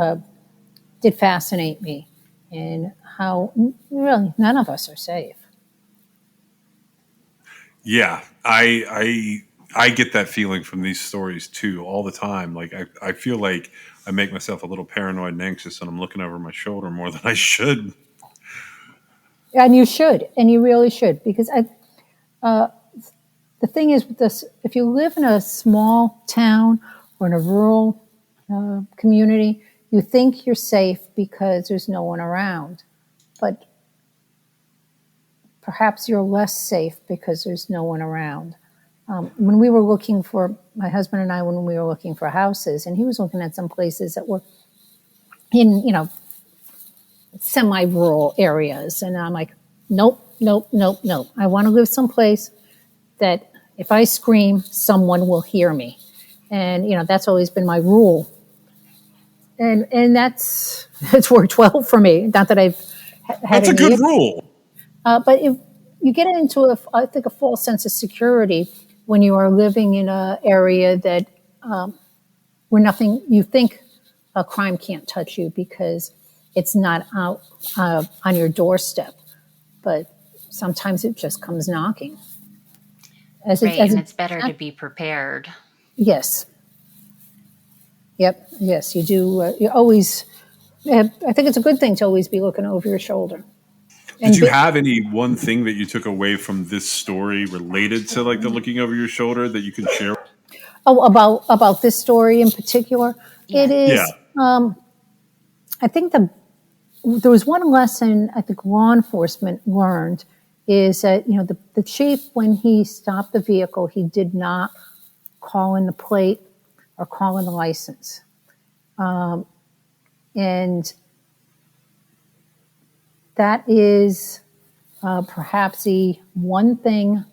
fascinate me, and how really none of us are safe.
Yeah, I get that feeling from these stories too all the time. Like, I feel like I make myself a little paranoid and anxious, and I'm looking over my shoulder more than I should.
And you should, and you really should, because the thing is with this: if you live in a small town or in a rural community, you think you're safe because there's no one around, but perhaps you're less safe because there's no one around. When we were looking for, my husband and I, when we were looking for houses, and he was looking at some places that were in, semi-rural areas. And I'm like, nope, nope, nope, nope. I want to live someplace that if I scream, someone will hear me. And, that's always been my rule. And it's worked well for me. Not that I've had
That's a
any,
good rule.
but if you get into I think a false sense of security when you are living in an area that where nothing, you think a crime can't touch you because it's not out on your doorstep, but sometimes it just comes knocking.
Right,
As
and
it,
it's better to be prepared.
yes, yep, yes, you do. You always, I think it's a good thing to always be looking over your shoulder.
Did
And
you have any one thing that you took away from this story related to like the looking over your shoulder that you can share?
oh, about this story in particular, it
Yes.
Yeah.
is. I think there was one lesson I think law enforcement learned is that the chief, when he stopped the vehicle, he did not call in the plate or call in the license, and that is perhaps the one thing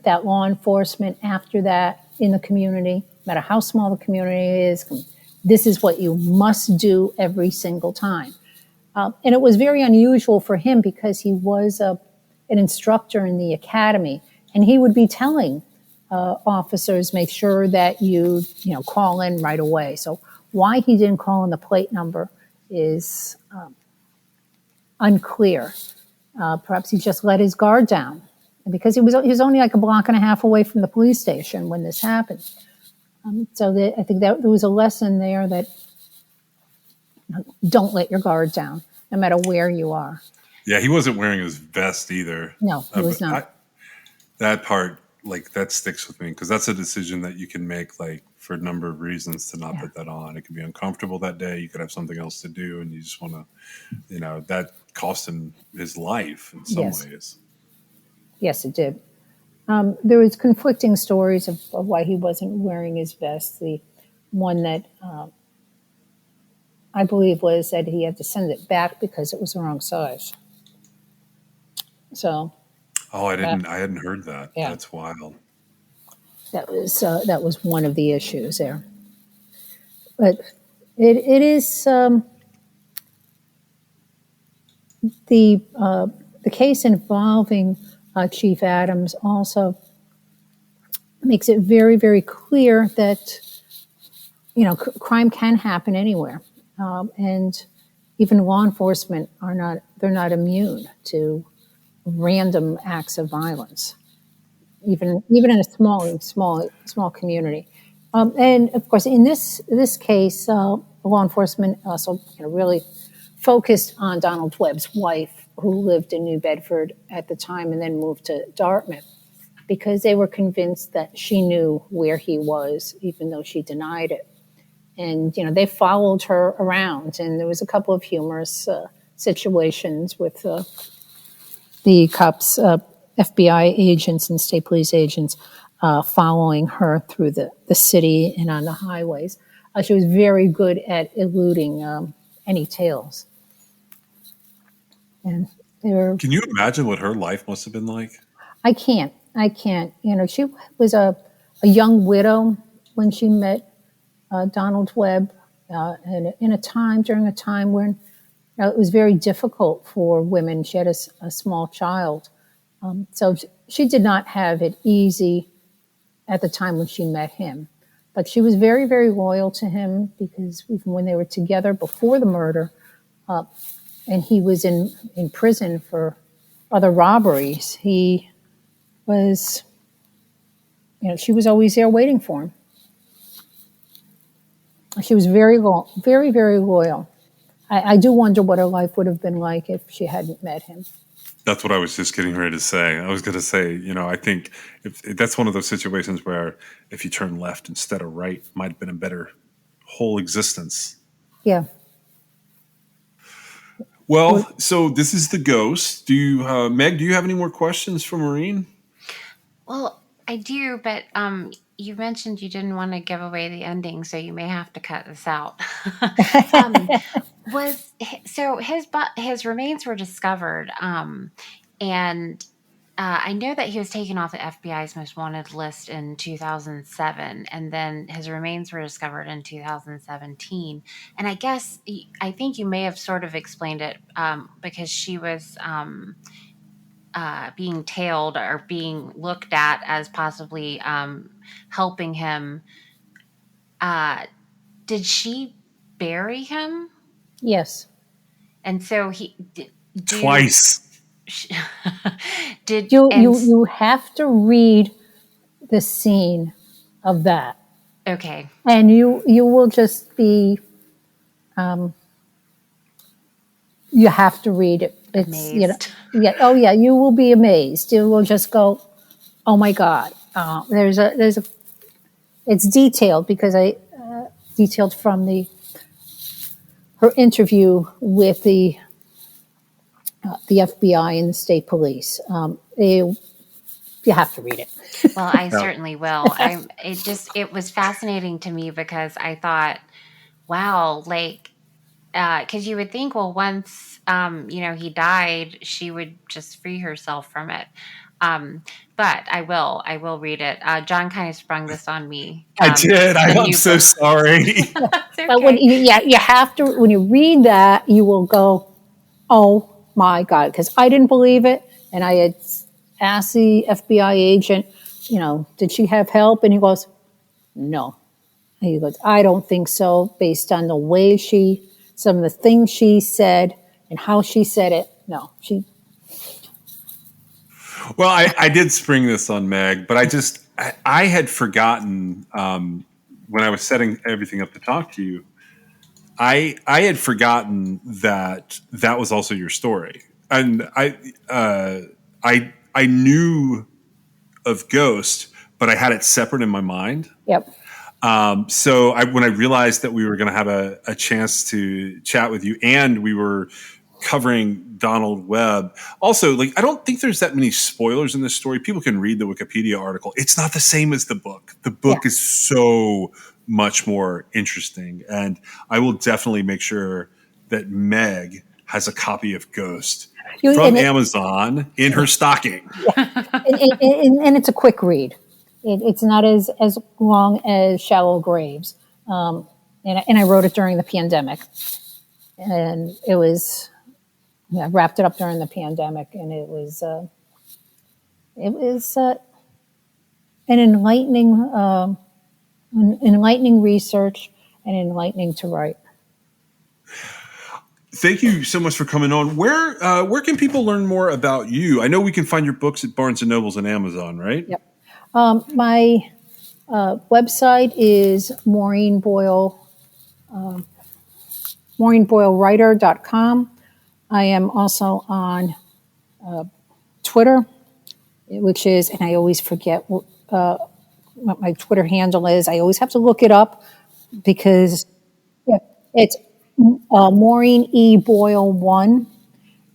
that law enforcement after that in the community, no matter how small the community is, this is what you must do every single time. And it was very unusual for him because he was an instructor in the academy, and he would be telling officers, make sure that you call in right away. So why he didn't call in the plate number is unclear. Perhaps he just let his guard down, and because he was only like a block and a half away from the police station when this happened. I think that there was a lesson there that don't let your guard down, no matter where you are.
Yeah, he wasn't wearing his vest either.
No, he was not.
That part, like, that sticks with me because that's a decision that you can make, like, for a number of reasons to not put that on. It could be uncomfortable that day. You could have something else to do, and you just want to, that cost him his life in some ways.
Yes, it did. There was conflicting stories of why he wasn't wearing his vest. The one that I believe was that he had to send it back because it was the wrong size. So.
Oh, I hadn't heard that.
Yeah.
That's wild.
That was one of the issues there. But it is the case involving Chief Adams also makes it very, very clear that crime can happen anywhere, and even law enforcement they're not immune to random acts of violence, even in a small community. And of course, in this case, law enforcement also really focused on Donald Webb's wife, who lived in New Bedford at the time and then moved to Dartmouth, because they were convinced that she knew where he was, even though she denied it. And they followed her around, and there was a couple of humorous situations with the cops, FBI agents and state police agents following her through the city and on the highways. She was very good at eluding any tails. And they were.
Can you imagine what her life must have been like?
I can't. She was a young widow when she met Donald Webb, and during a time when it was very difficult for women. She had a small child. So she did not have it easy at the time when she met him. But she was very, very loyal to him, because even when they were together before the murder, and he was in prison for other robberies, he was, she was always there waiting for him. She was very, very, very loyal. I do wonder what her life would have been like if she hadn't met him.
That's what I was just getting ready to say. I was going to say, I think if that's one of those situations where if you turn left instead of right, might have been a better whole existence.
Yeah.
Well, so this is The Ghost. Meg, do you have any more questions for Maureen?
Well, I do, but you mentioned you didn't want to give away the ending, so you may have to cut this out. So his remains were discovered, and I know that he was taken off the FBI's most wanted list in 2007, and then his remains were discovered in 2017. And I think you may have sort of explained it, because she was being tailed or being looked at as possibly helping him. Uh, did she bury him?
Yes.
And so he did.
Twice.
Did
You
and
you you have to read the scene of that,
okay.
and you will just be you have to read it. It's
Amazed.
yeah, oh yeah, you will be amazed. You will just go, oh my god. There's a it's detailed because I detailed from the her interview with the FBI and the state police. You have to read it.
Well, I
Yeah.
certainly will. It was fascinating to me because I thought, wow, like, because you would think, well, once he died, she would just free herself from it. Um, but I will read it. John kind of sprung this on me.
I did.
The
I'm
new
so
book.
sorry.
That's
But when
okay.
you have to when you read that, you will go, oh my god, because I didn't believe it, and I had asked the FBI agent, did she have help? And he goes, no. And he goes, I don't think so, based on the way some of the things she said and how she said it. No,
Well, I did spring this on Meg, but I had forgotten when I was setting everything up to talk to you. I had forgotten that was also your story, and I knew of Ghost, but I had it separate in my mind.
yep.
So when I realized that we were going to have a chance to chat with you, and we were covering Donald Webb, also, like, I don't think there's that many spoilers in this story. People can read the Wikipedia article. It's not the same as the book. The
Yeah.
book is so much more interesting, and I will definitely make sure that Meg has a copy of Ghost
You,
from
and, it,
Amazon in her stocking.
and it's a quick read. It's not as long as Shallow Graves. And I wrote it during the pandemic. And it was, I wrapped it up during the pandemic. And it was an enlightening research and enlightening to write.
Thank you so much for coming on. Where can people learn more about you? I know we can find your books at Barnes and Nobles and Amazon, right?
Yep. My website is Maureen Boyle, MaureenBoyleWriter.com. I am also on Twitter, which is, and I always forget what my Twitter handle is. I always have to look it up because it's Maureen E. Boyle 1.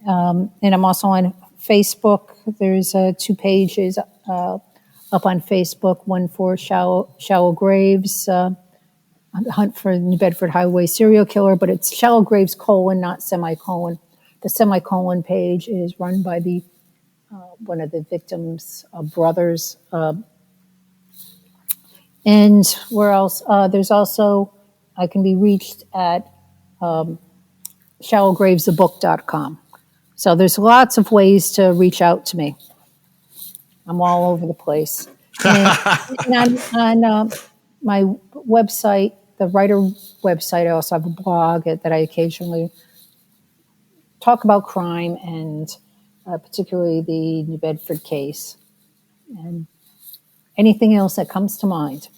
And I'm also on Facebook. There's 2 pages up on Facebook, one for Shallow Graves, Hunt for New Bedford Highway Serial Killer, but it's Shallow Graves : not semicolon. The semicolon page is run by the one of the victims' brothers. And where else? There's also, I can be reached at shallowgravesthebook.com. So there's lots of ways to reach out to me. I'm all over the place. And on my website, the writer website, I also have a blog that I occasionally talk about crime and particularly the New Bedford case and anything else that comes to mind.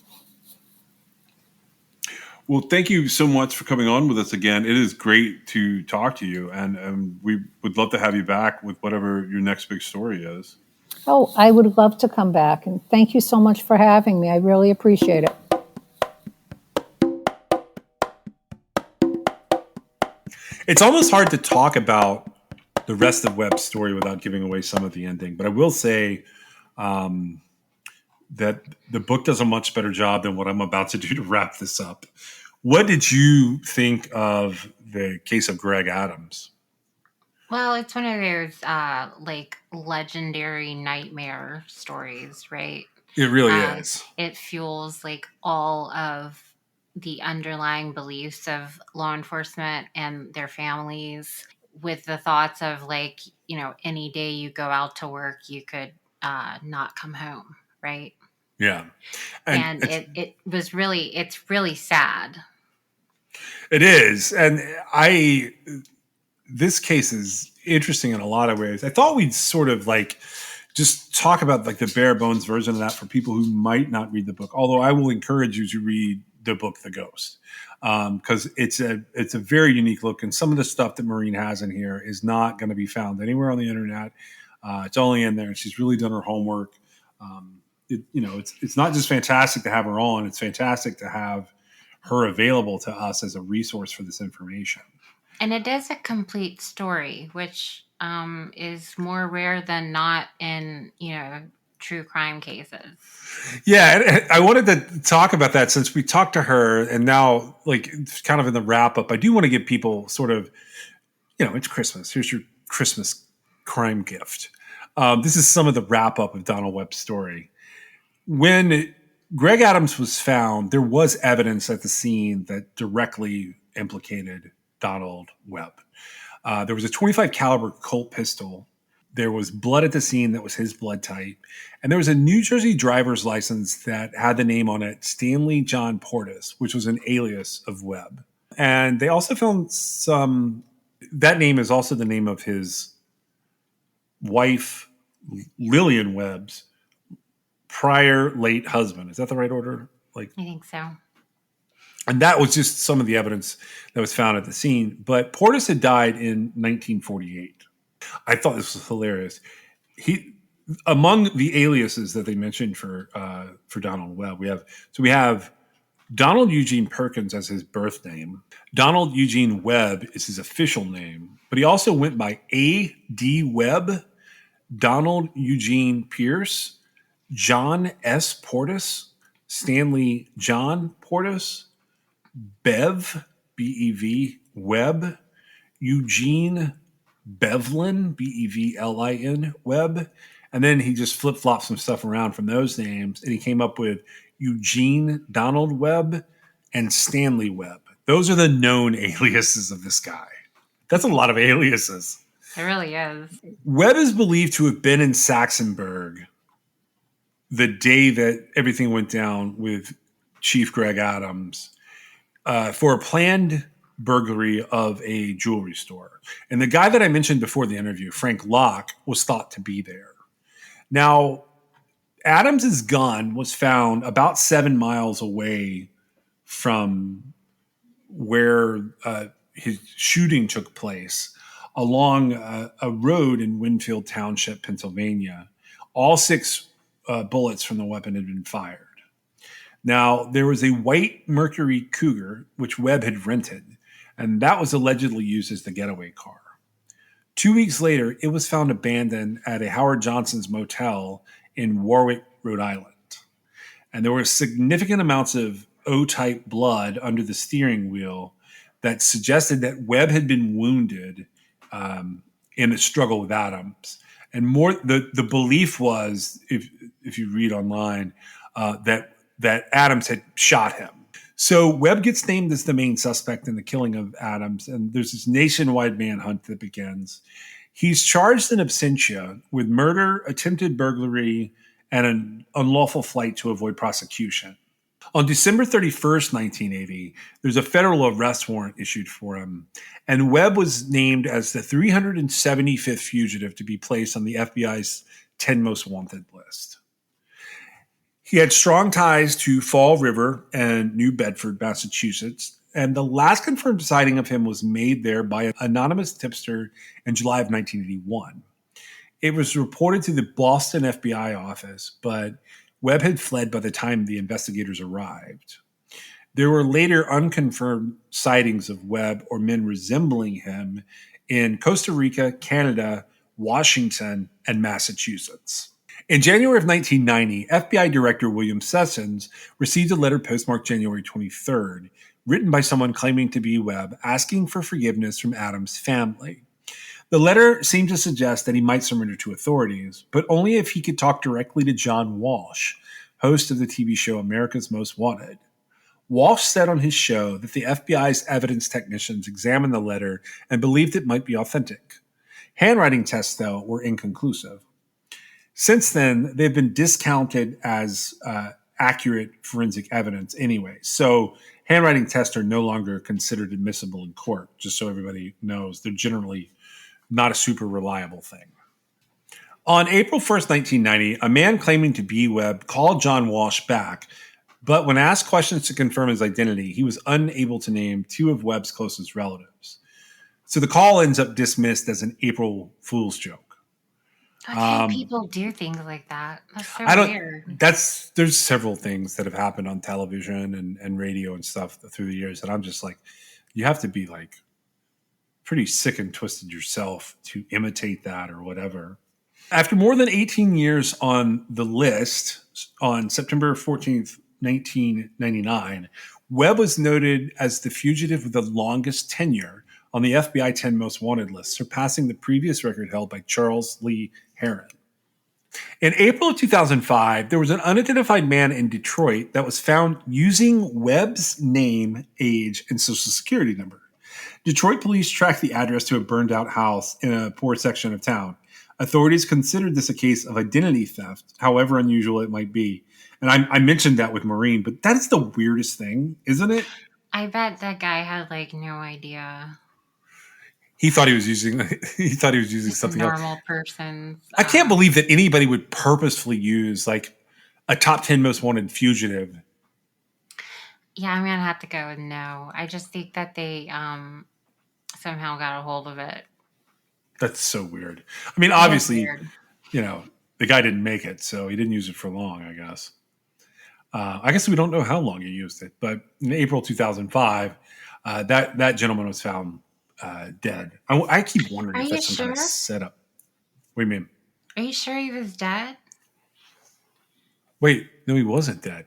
Well, thank you so much for coming on with us again. It is great to talk to you, and we would love to have you back with whatever your next big story is.
Oh, I would love to come back. And thank you so much for having me. I really appreciate it.
It's almost hard to talk about the rest of Webb's story without giving away some of the ending, but I will say that the book does a much better job than what I'm about to do to wrap this up. What did you think of the case of Greg Adams?
Well, it's one of those like legendary nightmare stories, right?
It really
Uh,
is.
it fuels like all of the underlying beliefs of law enforcement and their families, with the thoughts of like, any day you go out to work, you could not come home, right?
Yeah. And
And it's really sad.
it is. And this case is interesting in a lot of ways. I thought we'd sort of like just talk about like the bare bones version of that for people who might not read the book. Although I will encourage you to read the book, The Ghost, because it's a very unique look, and some of the stuff that Maureen has in here is not going to be found anywhere on the internet. It's only in there. She's really done her homework. It's not just fantastic to have her on; it's fantastic to have her available to us as a resource for this information.
And it is a complete story, which is more rare than not in, true crime cases.
Yeah, and I wanted to talk about that since we talked to her, and now, like, kind of in the wrap up, I do want to give people sort of, it's Christmas. Here's your Christmas crime gift. This is some of the wrap up of Donald Webb's story. When Greg Adams was found, there was evidence at the scene that directly implicated Donald Webb. There was a 25 caliber Colt pistol. There was blood at the scene that was his blood type. And there was a New Jersey driver's license that had the name on it, Stanley John Portis, which was an alias of Webb. And they also found that name is also the name of his wife, Lillian Webb's prior late husband. Is that the right order?
I think so.
And that was just some of the evidence that was found at the scene. But Portis had died in 1948. I thought this was hilarious. Among the aliases that they mentioned for Donald Webb, we have Donald Eugene Perkins as his birth name. Donald Eugene Webb is his official name, but he also went by A.D. Webb, Donald Eugene Pierce, John S. Portis, Stanley John Portis, Bev, B-E-V, Webb, Eugene Bevlin, Bevlin, Webb. And then he just flip-flopped some stuff around from those names, and he came up with Eugene Donald Webb and Stanley Webb. Those are the known aliases of this guy. That's a lot of aliases.
It really is.
Webb is believed to have been in Saxonburg the day that everything went down with Chief Greg Adams for a planned burglary of a jewelry store. And the guy that I mentioned before the interview, Frank Locke, was thought to be there. Now, Adams's gun was found about 7 miles away from where his shooting took place, along a road in Winfield Township, Pennsylvania. All 6 bullets from the weapon had been fired. Now, there was a white Mercury Cougar, which Webb had rented, and that was allegedly used as the getaway car. 2 weeks later, it was found abandoned at a Howard Johnson's motel in Warwick, Rhode Island. And there were significant amounts of O-type blood under the steering wheel that suggested that Webb had been wounded in a struggle with Adams. And the belief was, if you read online, that Adams had shot him. So Webb gets named as the main suspect in the killing of Adams, and there's this nationwide manhunt that begins. He's charged in absentia with murder, attempted burglary, and an unlawful flight to avoid prosecution. On December 31st, 1980, there's a federal arrest warrant issued for him, and Webb was named as the 375th fugitive to be placed on the FBI's 10 most wanted list. He had strong ties to Fall River and New Bedford, Massachusetts, and the last confirmed sighting of him was made there by an anonymous tipster in July of 1981. It was reported to the Boston FBI office, but Webb had fled by the time the investigators arrived. There were later unconfirmed sightings of Webb or men resembling him in Costa Rica, Canada, Washington, and Massachusetts. In January of 1990, FBI Director William Sessions received a letter postmarked January 23rd, written by someone claiming to be Webb, asking for forgiveness from Adams' family. The letter seemed to suggest that he might surrender to authorities, but only if he could talk directly to John Walsh, host of the TV show America's Most Wanted. Walsh said on his show that the FBI's evidence technicians examined the letter and believed it might be authentic. Handwriting tests, though, were inconclusive. Since then, they've been discounted as accurate forensic evidence anyway. So handwriting tests are no longer considered admissible in court, just so everybody knows. They're generally not a super reliable thing. On April 1st, 1990, a man claiming to be Webb called John Walsh back, but when asked questions to confirm his identity, he was unable to name two of Webb's closest relatives. So the call ends up dismissed as an April Fool's joke.
I can't people do things like that. That's so
I don't.
weird.
There's several things that have happened on television and radio and stuff through the years, and I'm just like, you have to be like pretty sick and twisted yourself to imitate that or whatever. After more than 18 years on the list, on September 14th, 1999, Webb was noted as the fugitive with the longest tenure on the FBI 10 Most Wanted list, surpassing the previous record held by Charles Lee Heron. In April of 2005, there was an unidentified man in Detroit that was found using Webb's name, age, and social security number. Detroit police tracked the address to a burned-out house in a poor section of town. Authorities considered this a case of identity theft, however unusual it might be. And I mentioned that with Maureen, but that is the weirdest thing, isn't it?
I bet that guy had like no idea.
He thought he was using something else.
Normal persons.
I can't believe that anybody would purposefully use like a top 10 most wanted fugitive.
Yeah, I'm gonna have to go with no. I just think that they somehow got a hold of it.
That's so weird. I mean, obviously, you know, the guy didn't make it, so he didn't use it for long, I guess. I guess we don't know how long he used it, but in April 2005, that gentleman was found dead. I keep wondering if that's some kind of setup. What do you mean?
Are you sure he was dead?
Wait, no, he wasn't dead.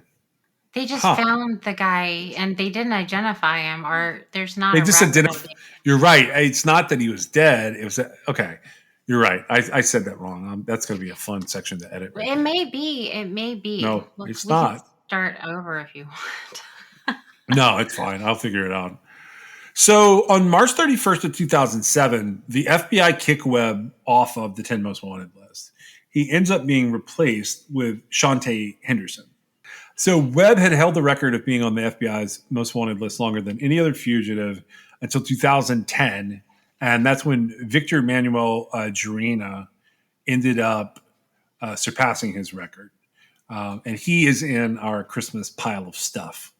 They just found the guy and they didn't identify him, or there's not.
They just identified. You're right. It's not that he was dead. It was okay. You're right. I said that wrong. That's going to be a fun section to edit.
Right, it may be. It may be.
No, it's not.
Can start over if you want.
No, it's fine. I'll figure it out. So on March 31st of 2007, the FBI kicked Webb off of the 10 Most Wanted list. He ends up being replaced with Shante Henderson. So Webb had held the record of being on the FBI's Most Wanted list longer than any other fugitive until 2010. And that's when Victor Manuel Gerena ended up surpassing his record. And he is in our Christmas pile of stuff.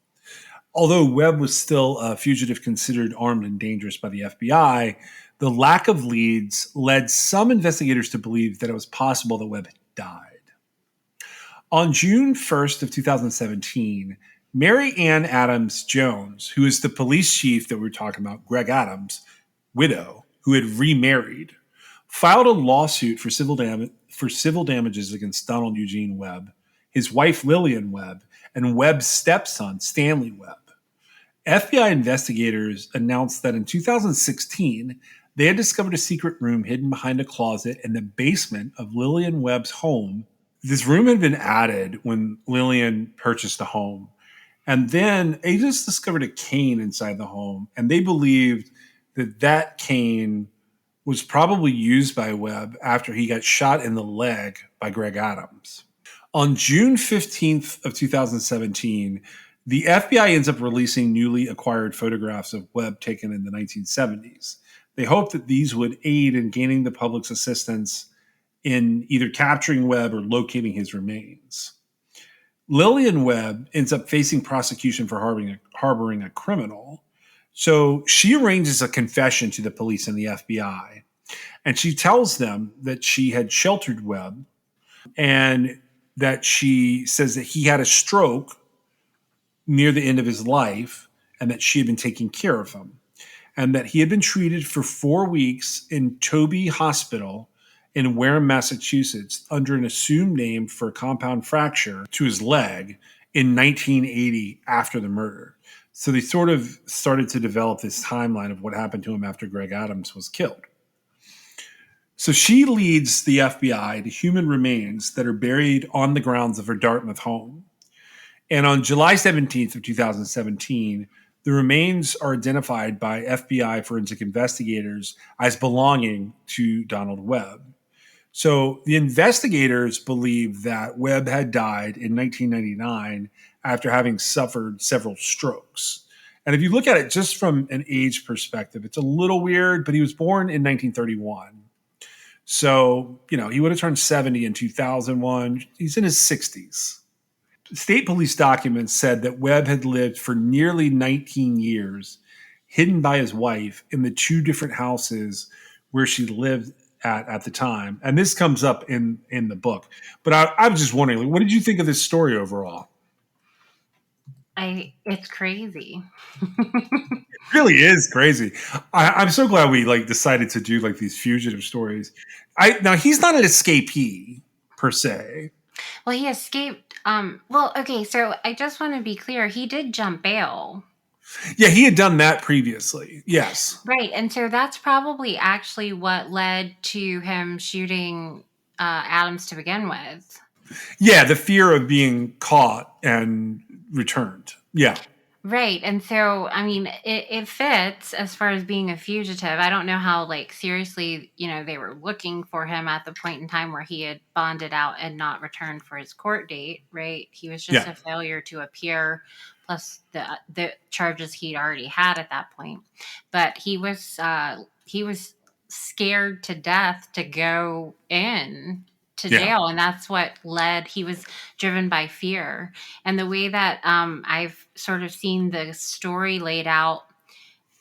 Although Webb was still a fugitive considered armed and dangerous by the FBI, the lack of leads led some investigators to believe that it was possible that Webb had died. On June 1st of 2017, Mary Ann Adams Jones, who is the police chief that we were talking about, Greg Adams' widow, who had remarried, filed a lawsuit for civil damages against Donald Eugene Webb, his wife Lillian Webb, and Webb's stepson Stanley Webb. FBI investigators announced that in 2016, they had discovered a secret room hidden behind a closet in the basement of Lillian Webb's home. This room had been added when Lillian purchased the home. And then agents discovered a cane inside the home, and they believed that that cane was probably used by Webb after he got shot in the leg by Greg Adams. On June 15th of 2017, the FBI ends up releasing newly acquired photographs of Webb taken in the 1970s. They hoped that these would aid in gaining the public's assistance in either capturing Webb or locating his remains. Lillian Webb ends up facing prosecution for harboring a criminal. So she arranges a confession to the police and the FBI. And she tells them that she had sheltered Webb and that she says that he had a stroke near the end of his life and that she had been taking care of him and that he had been treated for 4 weeks in Toby Hospital in Wareham, Massachusetts, under an assumed name for a compound fracture to his leg in 1980 after the murder. So they sort of started to develop this timeline of what happened to him after Greg Adams was killed. So she leads the FBI to human remains that are buried on the grounds of her Dartmouth home. And on July 17th of 2017, the remains are identified by FBI forensic investigators as belonging to Donald Webb. So the investigators believe that Webb had died in 1999 after having suffered several strokes. And if you look at it just from an age perspective, it's a little weird, but he was born in 1931. So, he would have turned 70 in 2001. He's in his 60s. State police documents said that Webb had lived for nearly 19 years, hidden by his wife in the two different houses where she lived at the time. And this comes up in the book. But I was just wondering, what did you think of this story overall?
It's crazy.
It really is crazy. I'm so glad we decided to do these fugitive stories. Now he's not an escapee per se.
Well, he escaped. Okay, so I just want to be clear. He did jump bail.
Yeah, he had done that previously. Yes.
Right. And so that's probably actually what led to him shooting Adams to begin with.
Yeah, the fear of being caught and returned. Yeah.
Right. And so, it fits as far as being a fugitive. I don't know how, seriously, they were looking for him at the point in time where he had bonded out and not returned for his court date, right? He was just a failure to appear, plus the charges he'd already had at that point. But he was scared to death to go in to jail, and that's what led. He was driven by fear, and the way that I've sort of seen the story laid out,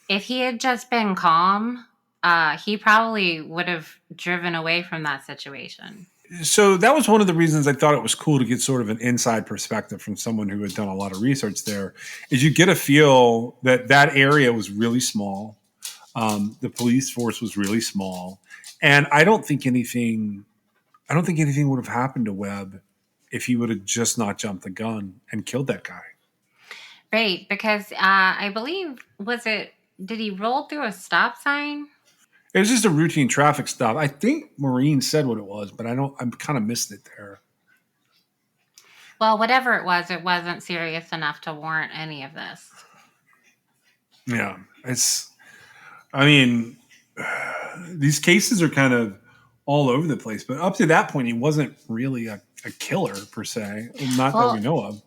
if he had just been calm, he probably would have driven away from that situation.
So that was one of the reasons I thought it was cool to get sort of an inside perspective from someone who had done a lot of research there, is you get a feel that area was really small. The police force was really small, and I don't think anything would have happened to Webb if he would have just not jumped the gun and killed that guy. Right,
because I believe, did he roll through a stop sign?
It was just a routine traffic stop. I think Maureen said what it was, but I kind of missed it there.
Well, whatever it wasn't serious enough to warrant any of this.
Yeah, these cases are kind of all over the place, but up to that point, he wasn't really a killer per se, not that we know of.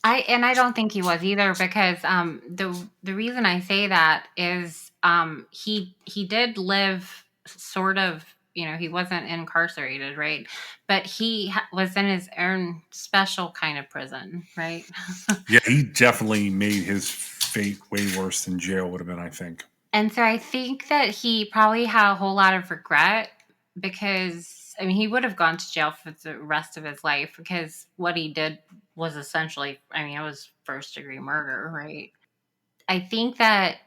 I don't think he was either, because the reason I say that is he did live sort of, he wasn't incarcerated, right? But he was in his own special kind of prison, right?
Yeah, he definitely made his fate way worse than jail would have been, I think.
And so I think that he probably had a whole lot of regret, because he would have gone to jail for the rest of his life, because what he did was essentially, it was first-degree murder, right? I think that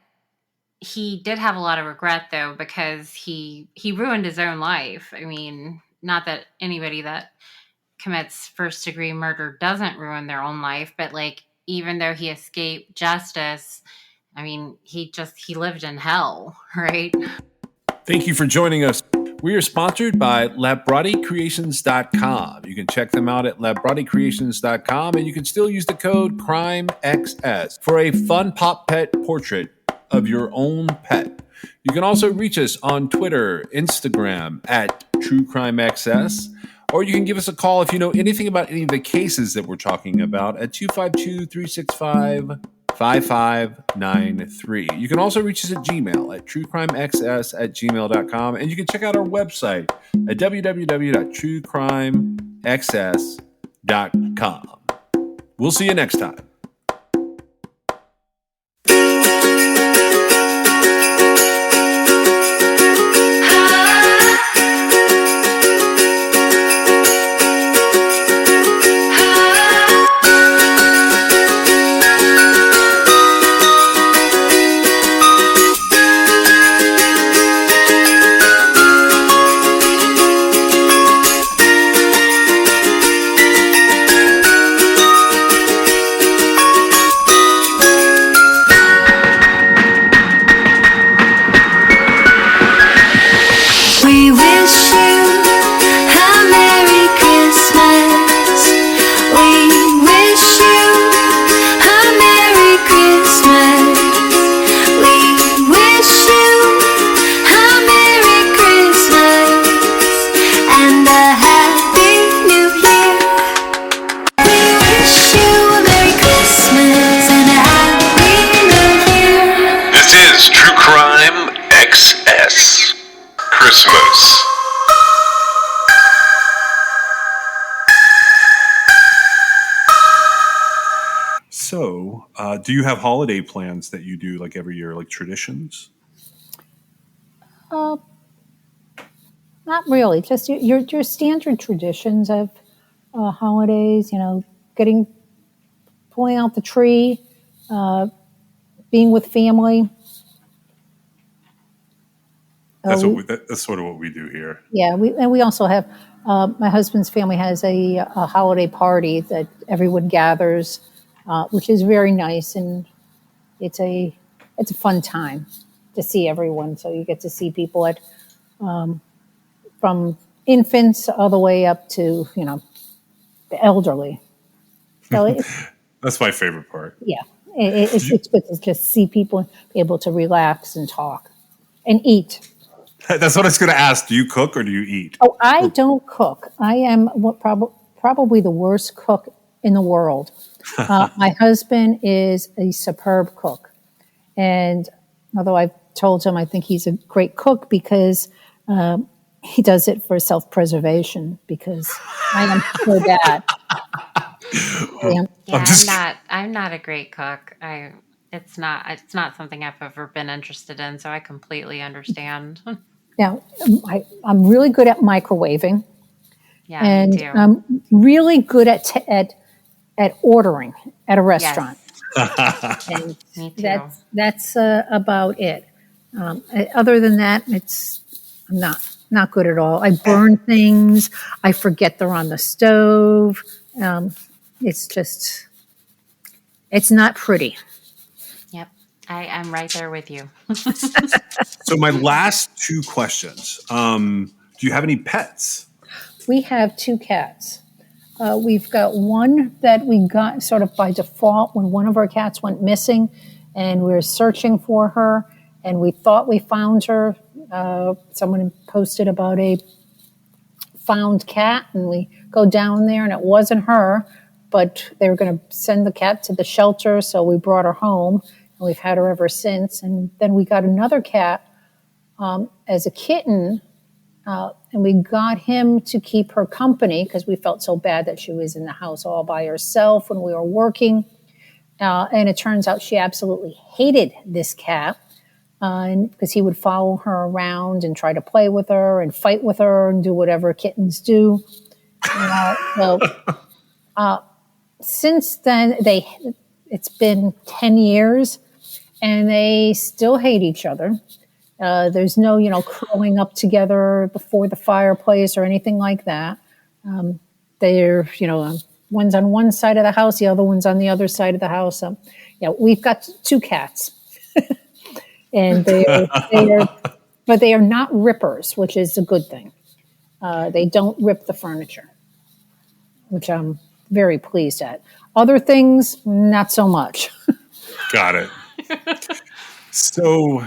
he did have a lot of regret, though, because he ruined his own life. Not that anybody that commits first-degree murder doesn't ruin their own life, but even though he escaped justice, he lived in hell, right?
Thank you for joining us. We are sponsored by LabRottiCreations.com. You can check them out at LabRottiCreations.com, and you can still use the code CRIMEXS for a fun pop pet portrait of your own pet. You can also reach us on Twitter, Instagram at TrueCrimeXS, or you can give us a call if you know anything about any of the cases that we're talking about at 252-365-5593. You can also reach us at Gmail at truecrimexs@gmail.com, and you can check out our website at www.truecrimexs.com. We'll see you next time.
Christmas.
So, do you have holiday plans that you do like every year, like traditions?
Uh, Not really. Just your standard traditions of holidays. Pulling out the tree, being with family.
That's sort of what we do here.
Yeah, we also have. My husband's family has a holiday party that everyone gathers, which is very nice, and it's a fun time to see everyone. So you get to see people from infants all the way up to the elderly. So
That's my favorite part.
yeah, it's good to just see people be able to relax and talk and eat.
That's what I was going to ask. Do you cook or do you eat?
Oh, I don't cook. I am probably the worst cook in the world. My husband is a superb cook. And although I've told him I think he's a great cook because he does it for self-preservation because I am so bad.
Yeah, I'm not a great cook. It's not something I've ever been interested in, so I completely understand.
Now, I'm really good at microwaving,
Yeah, me
and
too.
I'm really good at ordering at a restaurant.
Yes,
And
me too.
that's about it. Other than that, I'm not good at all. I burn things. I forget they're on the stove. It's not pretty.
Yep, I'm right there with you.
So my last two questions. Do you have any pets?
We have two cats. We've got one that we got sort of by default when one of our cats went missing, and we were searching for her, and we thought we found her. Someone posted about a found cat, and we go down there, and it wasn't her, but they were going to send the cat to the shelter, so we brought her home, and we've had her ever since. And then we got another cat as a kitten. And we got him to keep her company because we felt so bad that she was in the house all by herself when we were working. And it turns out she absolutely hated this cat because he would follow her around and try to play with her and fight with her and do whatever kittens do. Since then, it's been 10 years, and they still hate each other. There's no, curling up together before the fireplace or anything like that. They're, one's on one side of the house, the other one's on the other side of the house. We've got two cats, and but they are not rippers, which is a good thing. They don't rip the furniture, which I'm very pleased at. Other things, not so much.
Got it. So,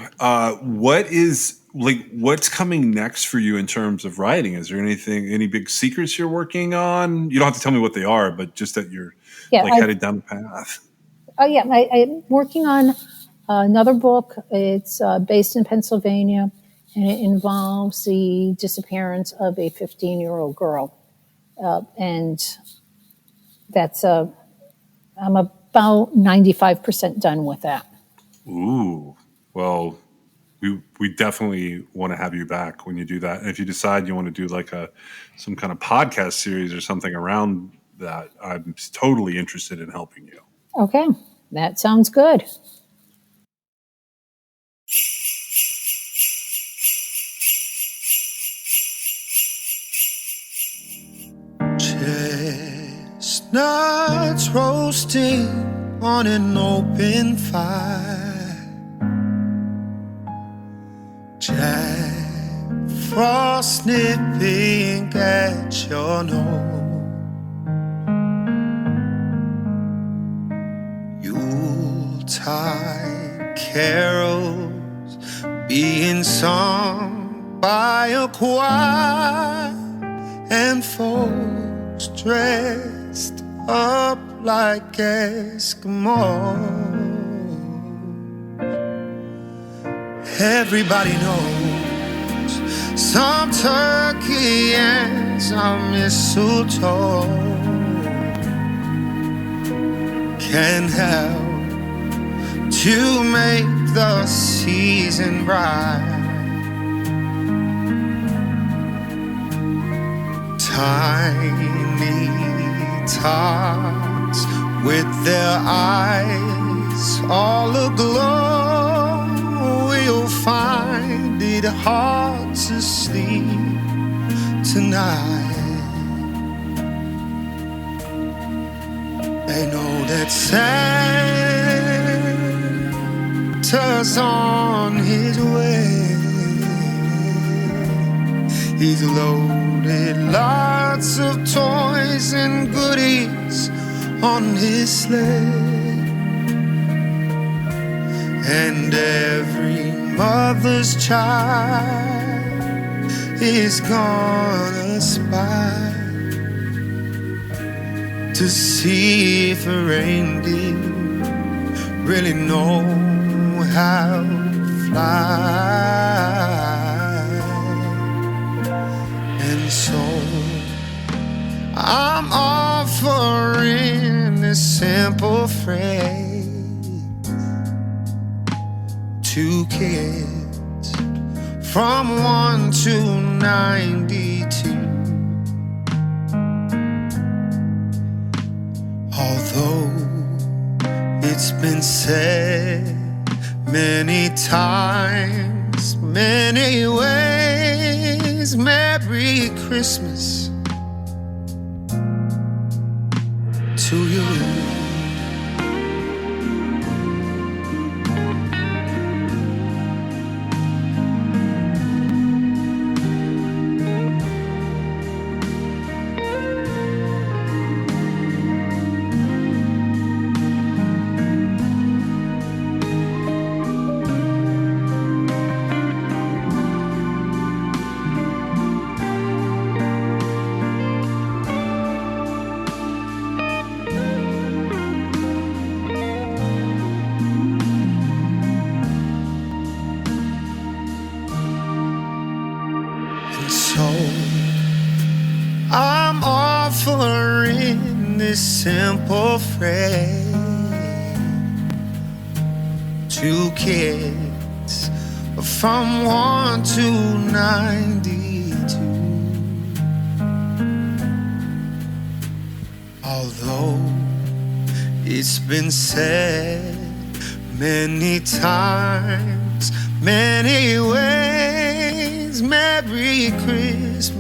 what's coming next for you in terms of writing? Is there any big secrets you're working on? You don't have to tell me what they are, but just that you're headed down the path.
I'm working on another book. It's based in Pennsylvania, and it involves the disappearance of a 15-year-old girl. And that's I'm about 95% done with that.
Ooh, well, we definitely want to have you back when you do that. And if you decide you want to do like some kind of podcast series or something around that, I'm totally interested in helping you.
Okay, that sounds good.
Chestnuts roasting on an open fire. Jack Frost nipping at your nose. Yuletide carols being sung by a choir, and folks dressed up like Eskimos. Everybody knows some turkey and some mistletoe can help to make the season bright. Tiny tots with their eyes all aglow will find it hard to sleep tonight. They know that Santa's on his way. He's loaded lots of toys and goodies on his sled, and every mother's child is gonna spy to see if a reindeer really know how to fly. And so I'm offering this simple phrase to kids from 1 to 92. Although it's been said many times, many ways, Merry Christmas to you. I'm offering this simple phrase to kids from 1 to 92. Although it's been said many times, many ways, Merry Christmas